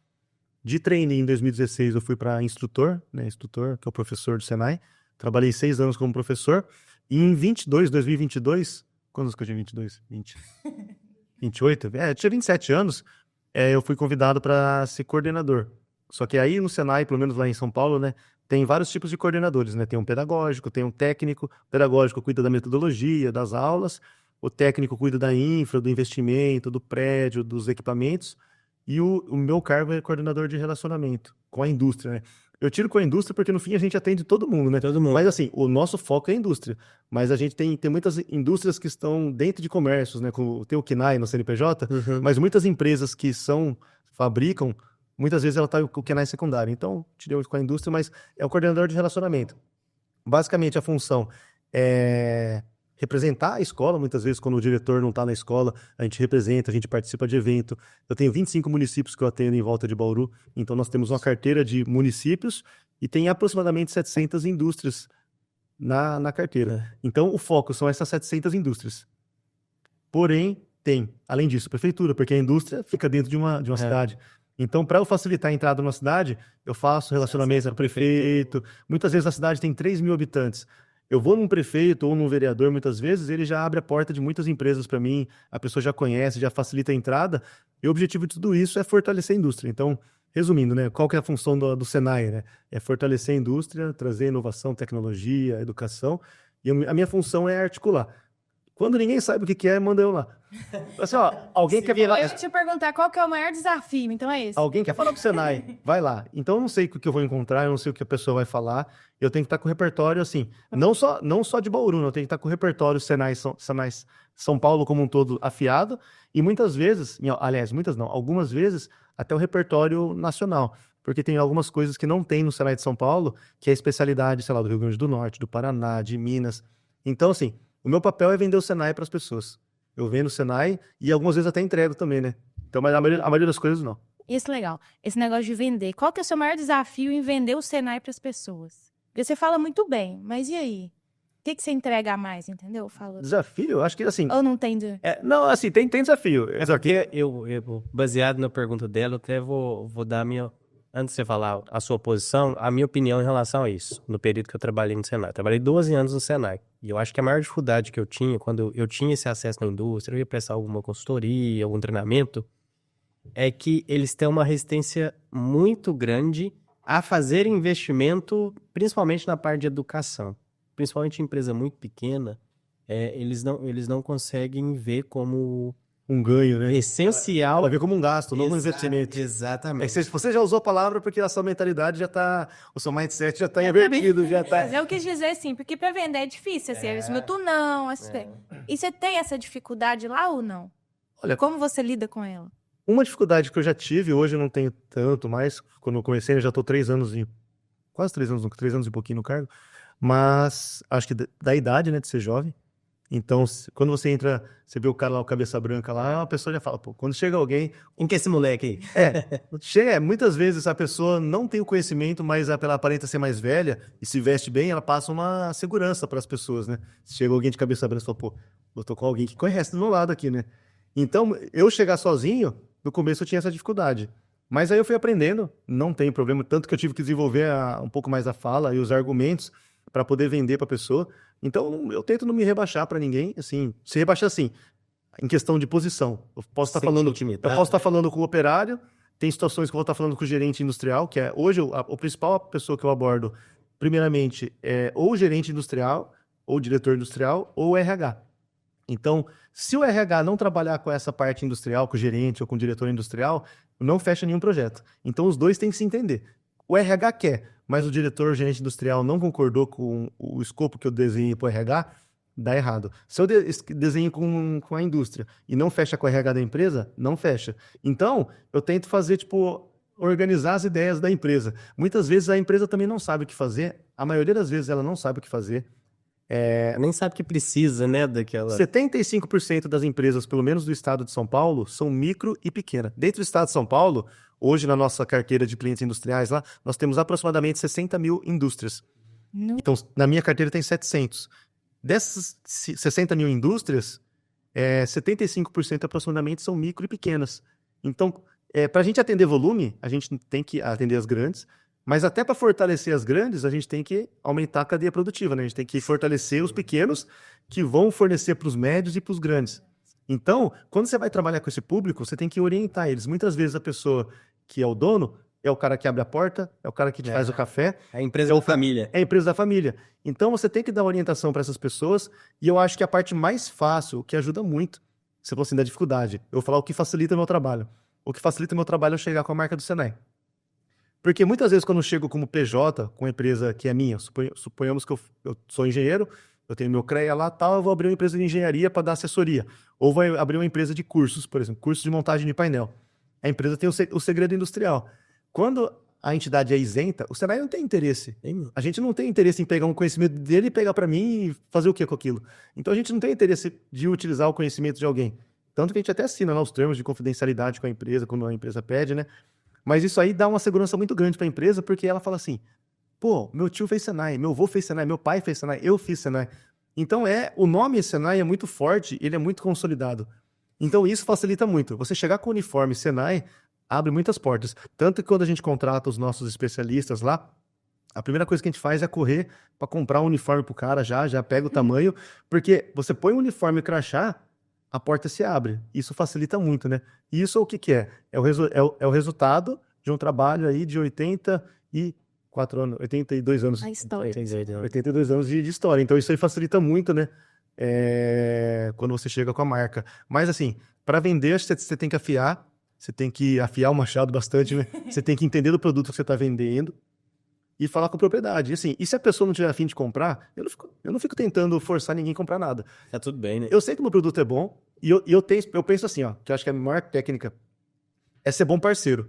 De trainee, em 2016, eu fui para instrutor, né? Instrutor, que é o professor do Senai. Trabalhei 6 anos como professor. E em 2022, quantos que eu tinha 22? 20? 28? Eu tinha 27 anos. Eu fui convidado para ser coordenador. Só que aí no Senai, pelo menos lá em São Paulo, né? Tem vários tipos de coordenadores, né? Tem um pedagógico, tem um técnico. O pedagógico cuida da metodologia, das aulas. O técnico cuida da infra, do investimento, do prédio, dos equipamentos. E o meu cargo é coordenador de relacionamento com a indústria, né? Eu tiro com a indústria porque no fim a gente atende todo mundo, né? Todo mundo. Mas assim, o nosso foco é a indústria. Mas a gente tem muitas indústrias que estão dentro de comércios, né? Tem o KNAI no CNPJ, mas muitas empresas que fabricam, muitas vezes ela tá o KNAI secundário. Então, tirei com a indústria, mas é o coordenador de relacionamento. Basicamente, a função é representar a escola. Muitas vezes, quando o diretor não está na escola, a gente representa, a gente participa de evento. Eu tenho 25 municípios que eu atendo em volta de Bauru, então nós temos uma carteira de municípios e tem aproximadamente 700 indústrias na carteira. Então, o foco são essas 700 indústrias. Porém, além disso, prefeitura, porque a indústria fica dentro de uma cidade. Então, para eu facilitar a entrada numa cidade, eu faço relacionamento com o prefeito. Muitas vezes a cidade tem 3 mil habitantes. Eu vou num prefeito ou num vereador, muitas vezes, ele já abre a porta de muitas empresas para mim, a pessoa já conhece, já facilita a entrada, e o objetivo de tudo isso é fortalecer a indústria. Então, resumindo, né, qual que é a função do Senai, né? É fortalecer a indústria, trazer inovação, tecnologia, educação, E a minha função é articular. Quando ninguém sabe o que é, manda eu lá. Assim, ó, alguém quer falar... Eu ia te perguntar qual que é o maior desafio, então é esse. Alguém quer falar com o Senai, vai lá. Então eu não sei o que eu vou encontrar, eu não sei o que a pessoa vai falar. Eu tenho que estar com o repertório, assim, não só de Bauru, eu tenho que estar com o repertório Senai São Paulo como um todo afiado. E muitas vezes, aliás, muitas não, algumas vezes, até o repertório nacional. Porque tem algumas coisas que não tem no Senai de São Paulo, que é a especialidade, sei lá, do Rio Grande do Norte, do Paraná, de Minas. Então, assim, o meu papel é vender o Senai para as pessoas. Eu vendo o Senai e algumas vezes até entrego também, né? Então, mas a maioria das coisas não. Isso é legal. Esse negócio de vender. Qual que é o seu maior desafio em vender o Senai para as pessoas? Porque você fala muito bem, mas e aí? O que você entrega a mais, entendeu? Fala. Desafio, eu acho que assim... Ou não tem... não, assim, tem desafio. É porque baseado na pergunta dela, eu até vou dar a minha... Antes de você falar a sua posição, a minha opinião em relação a isso, no período que eu trabalhei no Senai. Eu trabalhei 12 anos no Senai. E eu acho que a maior dificuldade que eu tinha, quando eu tinha esse acesso na indústria, eu ia prestar alguma consultoria, algum treinamento, é que eles têm uma resistência muito grande a fazer investimento, principalmente na parte de educação. Principalmente em empresa muito pequena, eles não conseguem ver como um ganho, né? Essencial. Vai ver como um gasto, não um investimento. Exatamente. Você já usou a palavra porque a sua mentalidade já tá, o seu mindset já tá invertido, já tá... Mas eu quis dizer assim, porque para vender é difícil, assim, muito não. E você tem essa dificuldade lá ou não? Olha, como você lida com ela? Uma dificuldade que eu já tive, hoje eu não tenho tanto mais, quando eu comecei eu já tô quase 3 anos, 3 anos e pouquinho no cargo, mas acho que da idade, né, de ser jovem. Então, quando você entra, você vê o cara lá, o cabeça branca lá, a pessoa já fala, pô, quando chega alguém... Quem que é esse moleque aí? Muitas vezes a pessoa não tem o conhecimento, mas ela aparenta ser mais velha e se veste bem, ela passa uma segurança para as pessoas, né? Se chega alguém de cabeça branca e fala, pô, eu tô com alguém que conhece do meu lado aqui, né? Então, eu chegar sozinho, no começo eu tinha essa dificuldade. Mas aí eu fui aprendendo, não tem problema, tanto que eu tive que desenvolver um pouco mais a fala e os argumentos para poder vender para a pessoa. Então, eu tento não me rebaixar para ninguém, assim, se rebaixar assim, em questão de posição. Eu posso estar falando com o operário, tem situações que eu vou estar falando com o gerente industrial, que é hoje a principal pessoa que eu abordo, primeiramente, é ou o gerente industrial, ou o diretor industrial, ou o RH. Então, se o RH não trabalhar com essa parte industrial, com o gerente ou com o diretor industrial, não fecha nenhum projeto. Então, os dois têm que se entender. O RH quer, mas o diretor, o gerente industrial não concordou com o escopo que eu desenhei para o RH, dá errado. Se eu desenho com a indústria e não fecha com o RH da empresa, não fecha. Então, eu tento fazer, organizar as ideias da empresa. Muitas vezes a empresa também não sabe o que fazer, a maioria das vezes ela não sabe o que fazer. Nem sabe que precisa, né, daquela... 75% das empresas, pelo menos do estado de São Paulo, são micro e pequena. Dentro do estado de São Paulo, hoje na nossa carteira de clientes industriais lá, nós temos aproximadamente 60 mil indústrias. Então, na minha carteira tem 700. Dessas 60 mil indústrias, 75% aproximadamente são micro e pequenas. Então, para a gente atender volume, a gente tem que atender as grandes, mas até para fortalecer as grandes, a gente tem que aumentar a cadeia produtiva, né? A gente tem que fortalecer os pequenos que vão fornecer para os médios e para os grandes. Então, quando você vai trabalhar com esse público, você tem que orientar eles. Muitas vezes a pessoa que é o dono é o cara que abre a porta, é o cara que te faz o café. É a empresa da família. É a empresa da família. Então, você tem que dar orientação para essas pessoas e eu acho que a parte mais fácil, o que ajuda muito, você falou assim, da dificuldade, eu vou falar o que facilita o meu trabalho. O que facilita o meu trabalho é eu chegar com a marca do Senai. Porque muitas vezes quando eu chego como PJ, com uma empresa que é minha, suponhamos que eu sou engenheiro, eu tenho meu CREA lá tal, eu vou abrir uma empresa de engenharia para dar assessoria. Ou vou abrir uma empresa de cursos, por exemplo, curso de montagem de painel. A empresa tem o segredo industrial. Quando a entidade é isenta, o Senai não tem interesse. A gente não tem interesse em pegar um conhecimento dele e pegar para mim e fazer o que com aquilo. Então a gente não tem interesse de utilizar o conhecimento de alguém. Tanto que a gente até assina lá os termos de confidencialidade com a empresa, quando a empresa pede, né? Mas isso aí dá uma segurança muito grande para a empresa, porque ela fala assim, pô, meu tio fez Senai, meu avô fez Senai, meu pai fez Senai, eu fiz Senai. Então o nome Senai é muito forte, ele é muito consolidado. Então isso facilita muito. Você chegar com o uniforme Senai, abre muitas portas. Tanto que quando a gente contrata os nossos especialistas lá, a primeira coisa que a gente faz é correr para comprar um uniforme pro cara já pega o tamanho, porque você põe um uniforme crachá, a porta se abre. Isso facilita muito, né? E isso o que é? É o resultado de um trabalho aí de 84 4 anos, 82 anos. A história. 82 anos de história. Então isso aí facilita muito, né? Quando você chega com a marca. Mas assim, para vender, acho que você tem que afiar. Você tem que afiar o machado bastante, né? Você tem que entender do produto que você está vendendo e falar com propriedade. E assim, e se a pessoa não tiver a fim de comprar, eu não fico tentando forçar ninguém a comprar nada. Tá tudo bem, né? Eu sei que o meu produto é bom e eu penso assim, ó, que eu acho que a maior técnica é ser bom parceiro.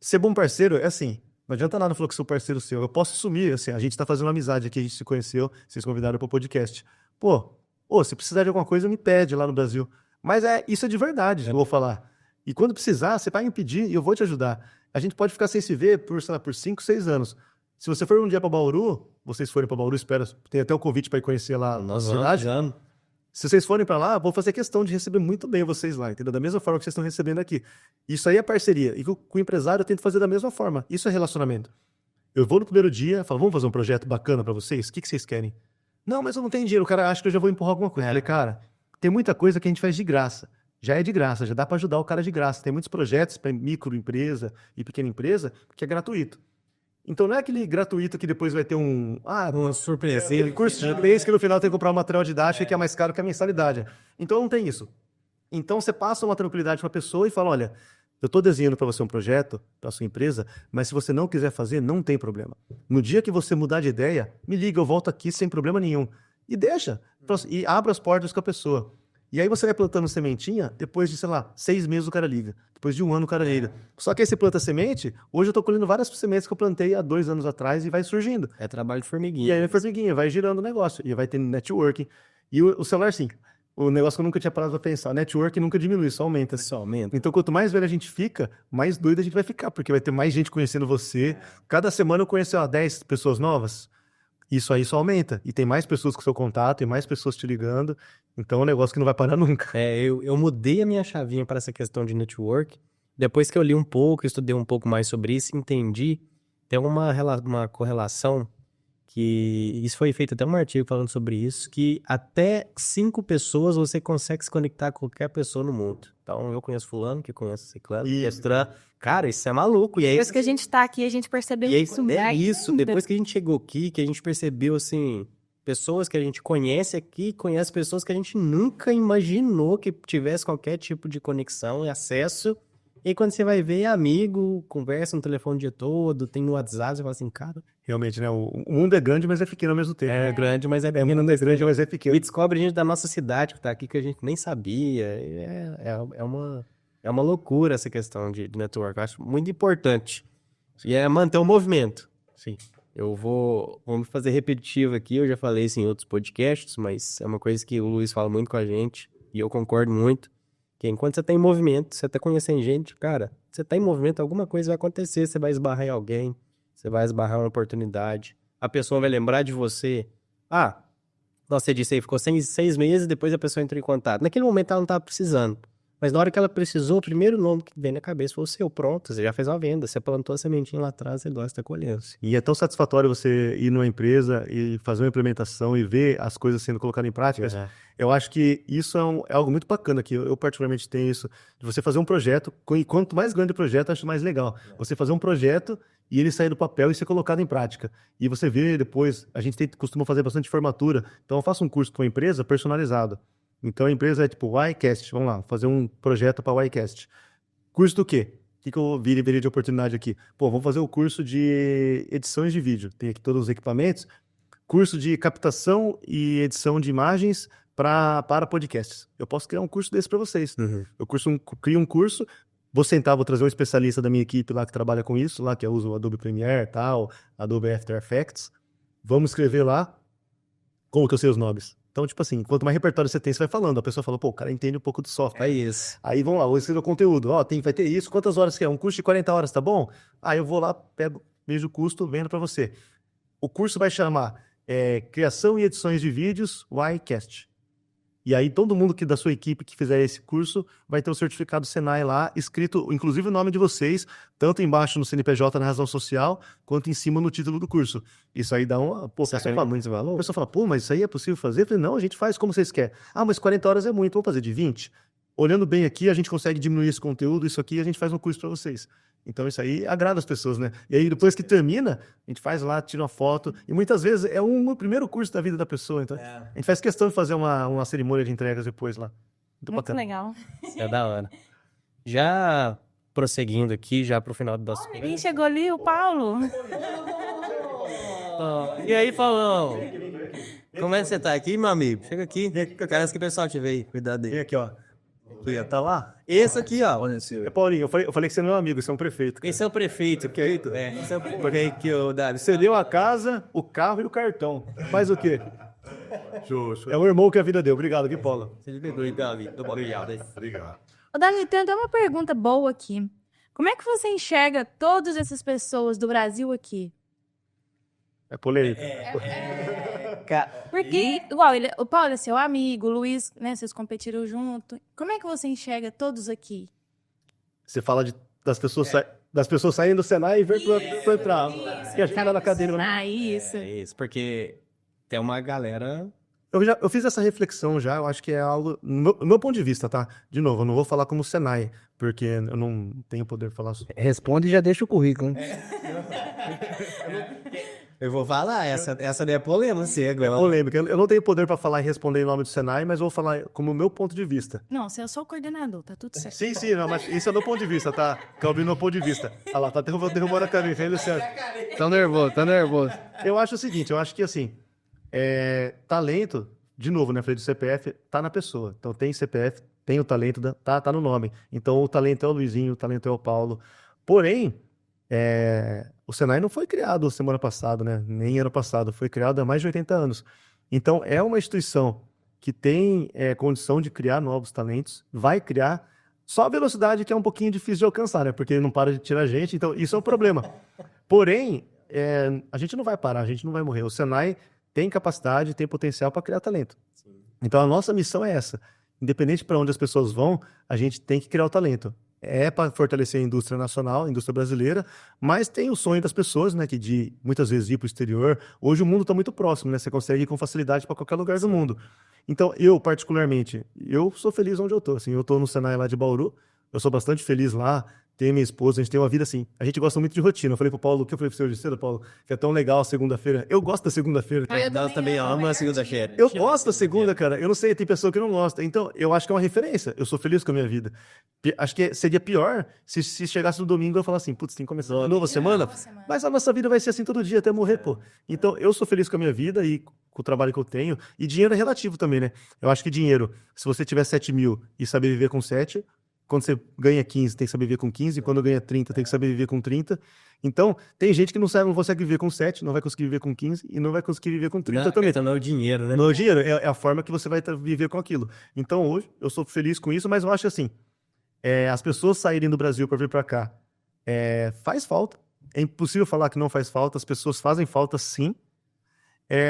Ser bom parceiro é assim, não adianta nada falar que sou parceiro seu. Eu posso sumir, assim, a gente tá fazendo uma amizade aqui, a gente se conheceu, vocês convidaram para o podcast. Pô, se precisar de alguma coisa, me pede lá no Brasil. Mas isso é de verdade, eu vou falar. E quando precisar, você vai me pedir e eu vou te ajudar. A gente pode ficar sem se ver por, sei lá, por 5, 6 anos. Se você for um dia para Bauru, vocês forem para Bauru, espero, tem até o convite para ir conhecer lá a cidade. Se vocês forem para lá, vou fazer questão de receber muito bem vocês lá, entendeu? Da mesma forma que vocês estão recebendo aqui. Isso aí é parceria. E com o empresário eu tento fazer da mesma forma. Isso é relacionamento. Eu vou no primeiro dia, falo, vamos fazer um projeto bacana para vocês? O que vocês querem? Não, mas eu não tenho dinheiro. O cara acha que eu já vou empurrar alguma coisa. Eu falei, cara, tem muita coisa que a gente faz de graça. Já é de graça, já dá para ajudar o cara de graça. Tem muitos projetos para microempresa e pequena empresa que é gratuito. Então não é aquele gratuito que depois vai ter uma surpresinha, curso de mês que no final tem que comprar um material didático que é mais caro que a mensalidade. Então não tem isso. Então você passa uma tranquilidade para a pessoa e fala, olha, eu estou desenhando para você um projeto, para a sua empresa, mas se você não quiser fazer, não tem problema. No dia que você mudar de ideia, me liga, eu volto aqui sem problema nenhum. E deixa, e abra as portas com a pessoa. E aí você vai plantando sementinha, depois de, sei lá, 6 meses o cara liga. Depois de 1 ano o cara liga. Só que aí você planta semente, hoje eu tô colhendo várias sementes que eu plantei há 2 anos atrás e vai surgindo. É trabalho de formiguinha. E aí a formiguinha vai girando o negócio, e vai tendo networking. E o celular, sim, o negócio que eu nunca tinha parado pra pensar, networking nunca diminui, só aumenta. Só aumenta. Então quanto mais velho a gente fica, mais doido a gente vai ficar, porque vai ter mais gente conhecendo você. Cada semana eu conheço, 10 pessoas novas. Isso aí só aumenta. E tem mais pessoas com seu contato, e mais pessoas te ligando. Então é um negócio que não vai parar nunca. Eu mudei a minha chavinha para essa questão de network. Depois que eu li um pouco, estudei um pouco mais sobre isso, entendi. Tem uma correlação que... Isso foi feito até um artigo falando sobre isso, que até 5 pessoas você consegue se conectar com qualquer pessoa no mundo. Então eu conheço fulano, que conhece ciclano, que é ciclano. Cara, isso é maluco. E aí, Depois que a gente tá aqui, a gente percebeu isso. Depois que a gente chegou aqui, que a gente percebeu, assim, pessoas que a gente conhece aqui, conhece pessoas que a gente nunca imaginou que tivesse qualquer tipo de conexão e acesso. E quando você vai ver, é amigo, conversa no telefone o dia todo, tem no WhatsApp, você fala assim, cara... Realmente, né? O mundo é grande, mas é pequeno ao mesmo tempo. É grande, mas é O pequeno. mundo é grande, mas é pequeno. E descobre gente da nossa cidade que tá aqui que a gente nem sabia. É uma loucura essa questão de network. Eu acho muito importante. E é manter o movimento. Sim. Vou me fazer repetitivo aqui. Eu já falei isso em outros podcasts, mas é uma coisa que o Luiz fala muito com a gente. E eu concordo muito. Que enquanto você tá em movimento, você tá conhecendo gente, cara, você tá em movimento, alguma coisa vai acontecer. Você vai esbarrar em alguém. Você vai esbarrar uma oportunidade. A pessoa vai lembrar de você. Nossa, você disse aí, ficou 6 meses, depois a pessoa entrou em contato. Naquele momento ela não estava precisando. Mas na hora que ela precisou, o primeiro nome que vem na cabeça foi o seu. Pronto, você já fez uma venda. Você plantou a sementinha lá atrás, você gosta, tá colhendo. E é tão satisfatório você ir numa empresa e fazer uma implementação e ver as coisas sendo colocadas em prática. Eu acho que isso é algo muito bacana aqui. Eu particularmente tenho isso, de você fazer um projeto, e quanto mais grande o projeto, eu acho mais legal. Você fazer um projeto e ele sair do papel e ser colocado em prática. E você vê depois, a gente costuma fazer bastante formatura, então eu faço um curso para uma empresa personalizado. Então a empresa é tipo YCast, vamos lá, fazer um projeto para YCast. Curso do quê? O que eu veria de oportunidade aqui? Vamos fazer o curso de edições de vídeo. Tem aqui todos os equipamentos. Curso de captação e edição de imagens para podcasts. Eu posso criar um curso desse para vocês. Eu crio um curso, vou sentar, vou trazer um especialista da minha equipe lá que trabalha com isso, lá que eu uso o Adobe Premiere, tal, Adobe After Effects. Vamos escrever lá como que eu sei os nomes. Então, tipo assim, quanto mais repertório você tem, você vai falando. A pessoa fala, o cara entende um pouco do software. É isso. Aí vamos lá, vou escrever o conteúdo. Vai ter isso, quantas horas que é? Um curso de 40 horas, tá bom? Aí eu vou lá, vejo o custo, vendo para você. O curso vai chamar Criação e Edições de Vídeos YCast. E aí todo mundo da sua equipe que fizer esse curso vai ter o certificado Senai lá, escrito, inclusive o nome de vocês, tanto embaixo no CNPJ, na razão social, quanto em cima no título do curso. Isso aí dá uma... muito valor? A pessoa fala, mas isso aí é possível fazer? Eu falei, não, a gente faz como vocês querem. Mas 40 horas é muito, vamos fazer de 20? Olhando bem aqui, a gente consegue diminuir esse conteúdo, isso aqui, a gente faz um curso para vocês. Então isso aí agrada as pessoas, né? E aí depois que termina, a gente faz lá, tira uma foto. E muitas vezes é o primeiro curso da vida da pessoa. Então a gente faz questão de fazer uma cerimônia de entregas depois lá. Muito Muito bacana. legal. Isso é da hora. Já prosseguindo aqui, já pro final do nosso... Quem chegou ali? O Paulo. E aí, Paulão? Como é que você tá aqui, meu amigo? Chega aqui. Parece que o pessoal te vê aí. Cuidado Vem aí. aqui, ó. Tu ia tá lá? Esse aqui, ó. Olha esse. É Paulinho, eu falei que você não é um amigo, você é um prefeito. Cara. Esse é o prefeito. Que aí, esse é o prefeito, Dário. Você deu a casa, o carro e o cartão. Faz o quê? É o irmão que a vida deu. Obrigado, aqui, Paula. Seja bem-vindo, Davi. Obrigado. Ô, Dani, tem até uma pergunta boa aqui. Como é que você enxerga todas essas pessoas do Brasil aqui? É polêmica. Porque, igual, o Paulo é seu amigo, o Luiz, né, vocês competiram junto. Como é que você enxerga todos aqui? Você fala das pessoas saindo do Senai e vir pra entrar. E a gente tá na cadeira, né? Ah, isso. É isso, porque tem uma galera... Eu fiz essa reflexão já, eu acho que é algo, no meu ponto de vista, tá? De novo, eu não vou falar como Senai, porque eu não tenho poder de falar sobre. Responde e já deixa o currículo, né? Eu vou falar, essa não é polêmica, cego. Polêmica. Eu não tenho poder para falar e responder em nome do Senai, mas vou falar como o meu ponto de vista. Não, você é só o coordenador, tá tudo certo. Sim, não, mas isso é do ponto de vista, tá? Calvin, no ponto de vista. Olha lá, tá derrubando a carinha, tá indo certo. Tá nervoso. Eu acho o seguinte, eu acho que assim, talento, de novo, né? Falei do CPF, tá na pessoa. Então tem CPF, tem o talento, tá no nome. Então o talento é o Luizinho, o talento é o Paulo. Porém, o Senai não foi criado semana passada, né? Nem ano passado, foi criado há mais de 80 anos. Então é uma instituição que tem condição de criar novos talentos, vai criar, só a velocidade que é um pouquinho difícil de alcançar, né? Porque ele não para de tirar gente, então isso é um problema. Porém, a gente não vai parar, a gente não vai morrer. O Senai tem capacidade, tem potencial para criar talento. Sim. Então a nossa missão é essa. Independente para onde as pessoas vão, a gente tem que criar o talento. É para fortalecer a indústria nacional, a indústria brasileira, mas tem o sonho das pessoas, né, que de muitas vezes ir para o exterior. Hoje o mundo está muito próximo, né? Você consegue ir com facilidade para qualquer lugar do mundo. Então eu, particularmente, eu sou feliz onde eu estou. Assim, eu estou no Senai lá de Bauru, eu sou bastante feliz lá. Tenho minha esposa, a gente tem uma vida assim. A gente gosta muito de rotina. Eu falei pro Paulo, o que eu falei pro seu de cedo, Paulo? Que é tão legal a segunda-feira. Eu gosto da segunda-feira. Eu também amo a segunda-feira. Eu gosto da segunda, cara. Eu não sei, tem pessoa que não gosta. Então, eu acho que é uma referência. Eu sou feliz com a minha vida. Acho que seria pior se chegasse no domingo e eu falasse assim, putz, tem que começar uma nova semana. Mas a nossa vida vai ser assim todo dia, até morrer, pô. Então, eu sou feliz com a minha vida e com o trabalho que eu tenho. E dinheiro é relativo também, né? Eu acho que dinheiro, se você tiver 7 mil e saber viver com 7... Quando você ganha 15, tem que saber viver com 15. Quando ganha 30, tem que saber viver com 30. Então, tem gente que não consegue viver com 7, não vai conseguir viver com 15 e não vai conseguir viver com 30 também. Então não é o dinheiro, né? Não é o dinheiro, é a forma que você vai viver com aquilo. Então, hoje, eu sou feliz com isso, mas eu acho assim, as pessoas saírem do Brasil para vir para cá, faz falta. É impossível falar que não faz falta, as pessoas fazem falta sim.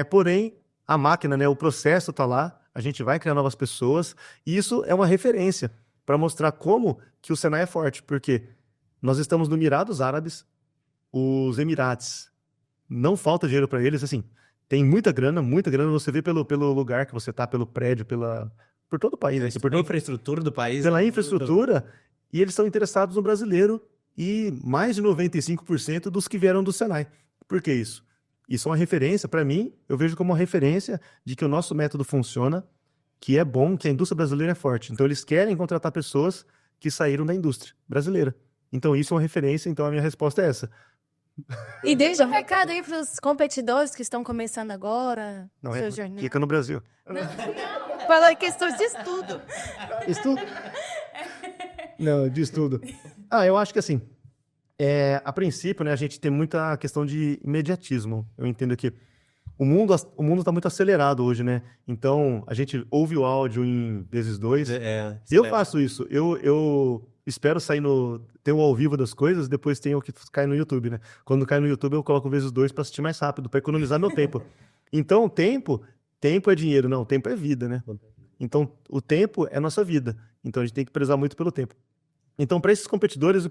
Porém, a máquina, né, o processo está lá, a gente vai criar novas pessoas e isso é uma referência para mostrar como que o Senai é forte, porque nós estamos no Emirados Árabes, os Emirates, não falta dinheiro para eles, assim, tem muita grana, você vê pelo lugar que você tá, pelo prédio, por todo o país, né? Por toda a infraestrutura do país. Pela infraestrutura, e eles estão interessados no brasileiro, e mais de 95% dos que vieram do Senai. Por que isso? Isso é uma referência, para mim, eu vejo como uma referência de que o nosso método funciona, que é bom, que a indústria brasileira é forte. Então, eles querem contratar pessoas que saíram da indústria brasileira. Então, isso é uma referência, então a minha resposta é essa. E deixa um recado aí para os competidores que estão começando agora, Não, seu jornal. fica no Brasil. Fala questões de estudo. Estudo? Não, de estudo. Eu acho que assim, a princípio, né, a gente tem muita questão de imediatismo. Eu entendo que o mundo está muito acelerado hoje, né? Então, a gente ouve o áudio em vezes 2. Eu faço isso. Eu espero sair ter o ao vivo das coisas, depois tem o que cai no YouTube, né? Quando cai no YouTube, eu coloco vezes 2 para assistir mais rápido, para economizar meu tempo. Então, tempo é dinheiro. Não, tempo é vida, né? Então, o tempo é nossa vida. Então, a gente tem que prezar muito pelo tempo. Então, para esses competidores,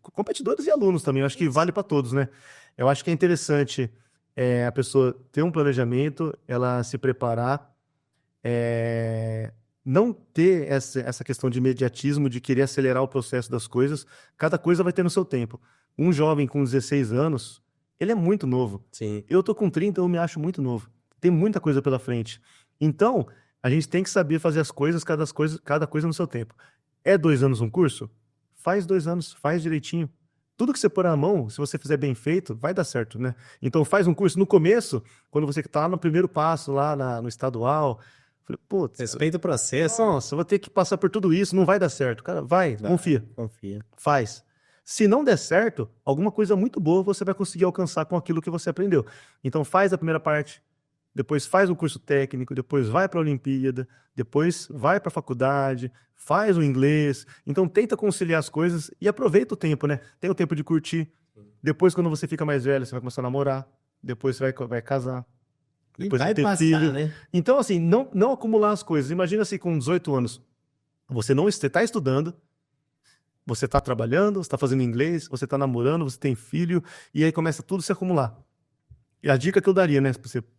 competidores e alunos também, eu acho que vale para todos, né? Eu acho que é interessante a pessoa ter um planejamento, ela se preparar, não ter essa questão de imediatismo, de querer acelerar o processo das coisas. Cada coisa vai ter no seu tempo. Um jovem com 16 anos, ele é muito novo. Sim. Eu tô com 30, eu me acho muito novo. Tem muita coisa pela frente. Então, a gente tem que saber fazer as coisas, cada coisa no seu tempo. É 2 anos um curso? Faz 2 anos, faz direitinho. Tudo que você pôr na mão, se você fizer bem feito, vai dar certo, né? Então faz um curso no começo, quando você tá no primeiro passo lá no estadual. Falei, putz, Respeita o processo. nossa, eu vou ter que passar por tudo isso, não vai dar certo. Cara, vai, confia, Confia. faz. Se não der certo, alguma coisa muito boa você vai conseguir alcançar com aquilo que você aprendeu. Então faz a primeira parte, depois faz um curso técnico, depois vai para a Olimpíada, depois vai para a faculdade, faz o inglês. Então tenta conciliar as coisas e aproveita o tempo, né? Tem o tempo de curtir. Depois, quando você fica mais velho, você vai começar a namorar. Depois você vai casar. E Depois vai vai ter passar, filho. né? Então, assim, não acumular as coisas. Imagina assim, com 18 anos, você não está estudando, você está trabalhando, você está fazendo inglês, você está namorando, você tem filho, e aí começa tudo a se acumular. E a dica que eu daria, né?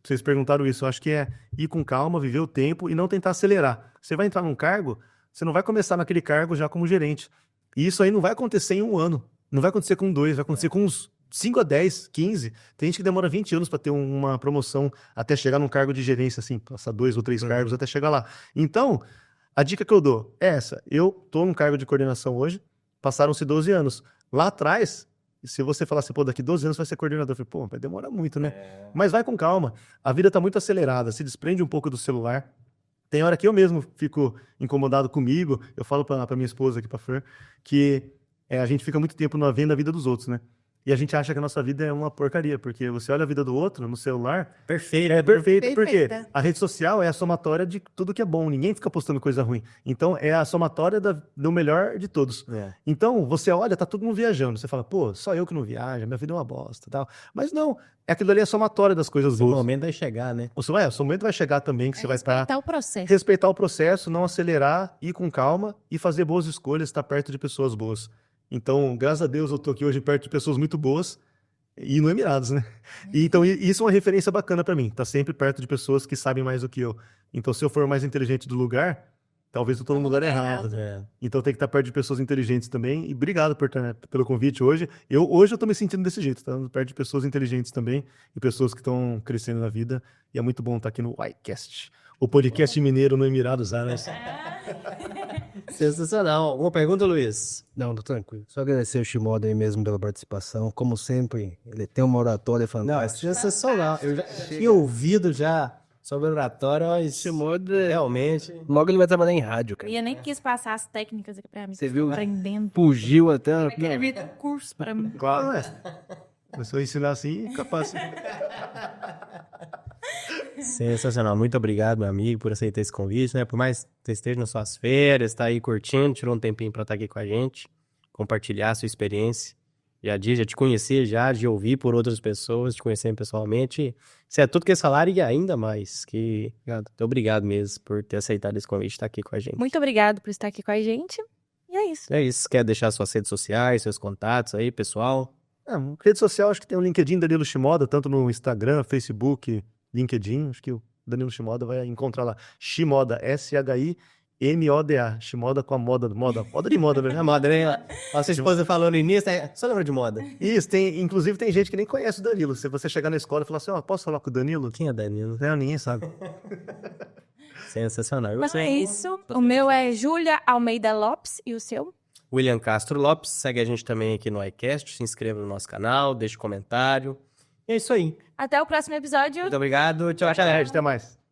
Vocês perguntaram isso, eu acho que é ir com calma, viver o tempo e não tentar acelerar. Você vai entrar num cargo, você não vai começar naquele cargo já como gerente. E isso aí não vai acontecer em 1 ano. Não vai acontecer com 2, vai acontecer com uns 5 a 10, 15. Tem gente que demora 20 anos para ter uma promoção até chegar num cargo de gerência, assim, passar 2 ou 3 cargos até chegar lá. Então, a dica que eu dou é essa. Eu tô num cargo de coordenação hoje, passaram-se 12 anos. Lá atrás, se você falasse, pô, daqui 12 anos vai ser coordenador, eu falei, pô, vai demorar muito, né? Mas vai com calma. A vida tá muito acelerada, se desprende um pouco do celular. Tem hora que eu mesmo fico incomodado comigo, eu falo pra minha esposa aqui, pra Fer, que a gente fica muito tempo vendo a vida dos outros, né? E a gente acha que a nossa vida é uma porcaria, porque você olha a vida do outro no celular, Perfeito. é perfeito, porque Perfeita. a rede social é a somatória de tudo que é bom, ninguém fica postando coisa ruim. Então, é a somatória do melhor de todos. É. Então, você olha, tá todo mundo viajando. Você fala, pô, só eu que não viajo, minha vida é uma bosta, tal. Mas não, aquilo ali é a somatória das coisas O boas. momento vai chegar, né? O seu momento vai chegar também, que você vai estar... Respeitar o processo. Respeitar o processo, não acelerar, ir com calma e fazer boas escolhas, estar perto de pessoas boas. Então, graças a Deus, eu tô aqui hoje perto de pessoas muito boas e no Emirados, né? E, então, isso é uma referência bacana pra mim, tá sempre perto de pessoas que sabem mais do que eu. Então, se eu for mais inteligente do lugar, talvez eu tô no lugar errado. É. Então, tem que estar perto de pessoas inteligentes também. E obrigado pelo convite hoje. Hoje eu tô me sentindo desse jeito, tá? Perto de pessoas inteligentes também e pessoas que estão crescendo na vida. E é muito bom estar aqui no iCast, o podcast mineiro no Emirados Árabes. Sensacional. Uma pergunta, Luiz? Não, tô tranquilo. Só agradecer o Shimoda aí mesmo pela participação. Como sempre, ele tem uma oratória Não, é fantástica. sensacional. Eu já tinha ouvido já sobre oratório, ó, Shimoda, Realmente. logo ele vai trabalhar em rádio, Eu cara. ia nem quis passar as técnicas aqui pra mim. Você viu? Aprendendo. Fugiu até... Escrevi curso pra mim. Claro, é. Se eu ensinar assim, capaz. Sensacional. Muito obrigado, meu amigo, por aceitar esse convite, né? Por mais que você esteja nas suas férias, tá aí curtindo, tirou um tempinho pra estar aqui com a gente, compartilhar a sua experiência. Já te conhecer de ouvir por outras pessoas, te conhecer pessoalmente. Isso é tudo que esse salário e ainda mais. Muito obrigado mesmo por ter aceitado esse convite de estar aqui com a gente. Muito obrigado por estar aqui com a gente. E é isso. É isso. Quer deixar suas redes sociais, seus contatos aí, pessoal? Rede social, acho que tem o LinkedIn Danilo Shimoda, tanto no Instagram, Facebook, LinkedIn. Acho que o Danilo Shimoda vai encontrar lá. Shimoda, SHIMODA. Shimoda com a moda de moda, né? É moda, né? A sua esposa falou no início, só lembra de moda. Isso, inclusive tem gente que nem conhece o Danilo. Se você chegar na escola e falar assim, ó, posso falar com o Danilo? Quem é Danilo? Não, ninguém sabe. Sensacional. Mas é isso. O meu é Júlia Almeida Lopes. E o seu? William Castro Lopes, segue a gente também aqui no iCast, se inscreva no nosso canal, deixe comentário. E é isso aí. Até o próximo episódio. Muito obrigado, tchau, tchau. Até mais.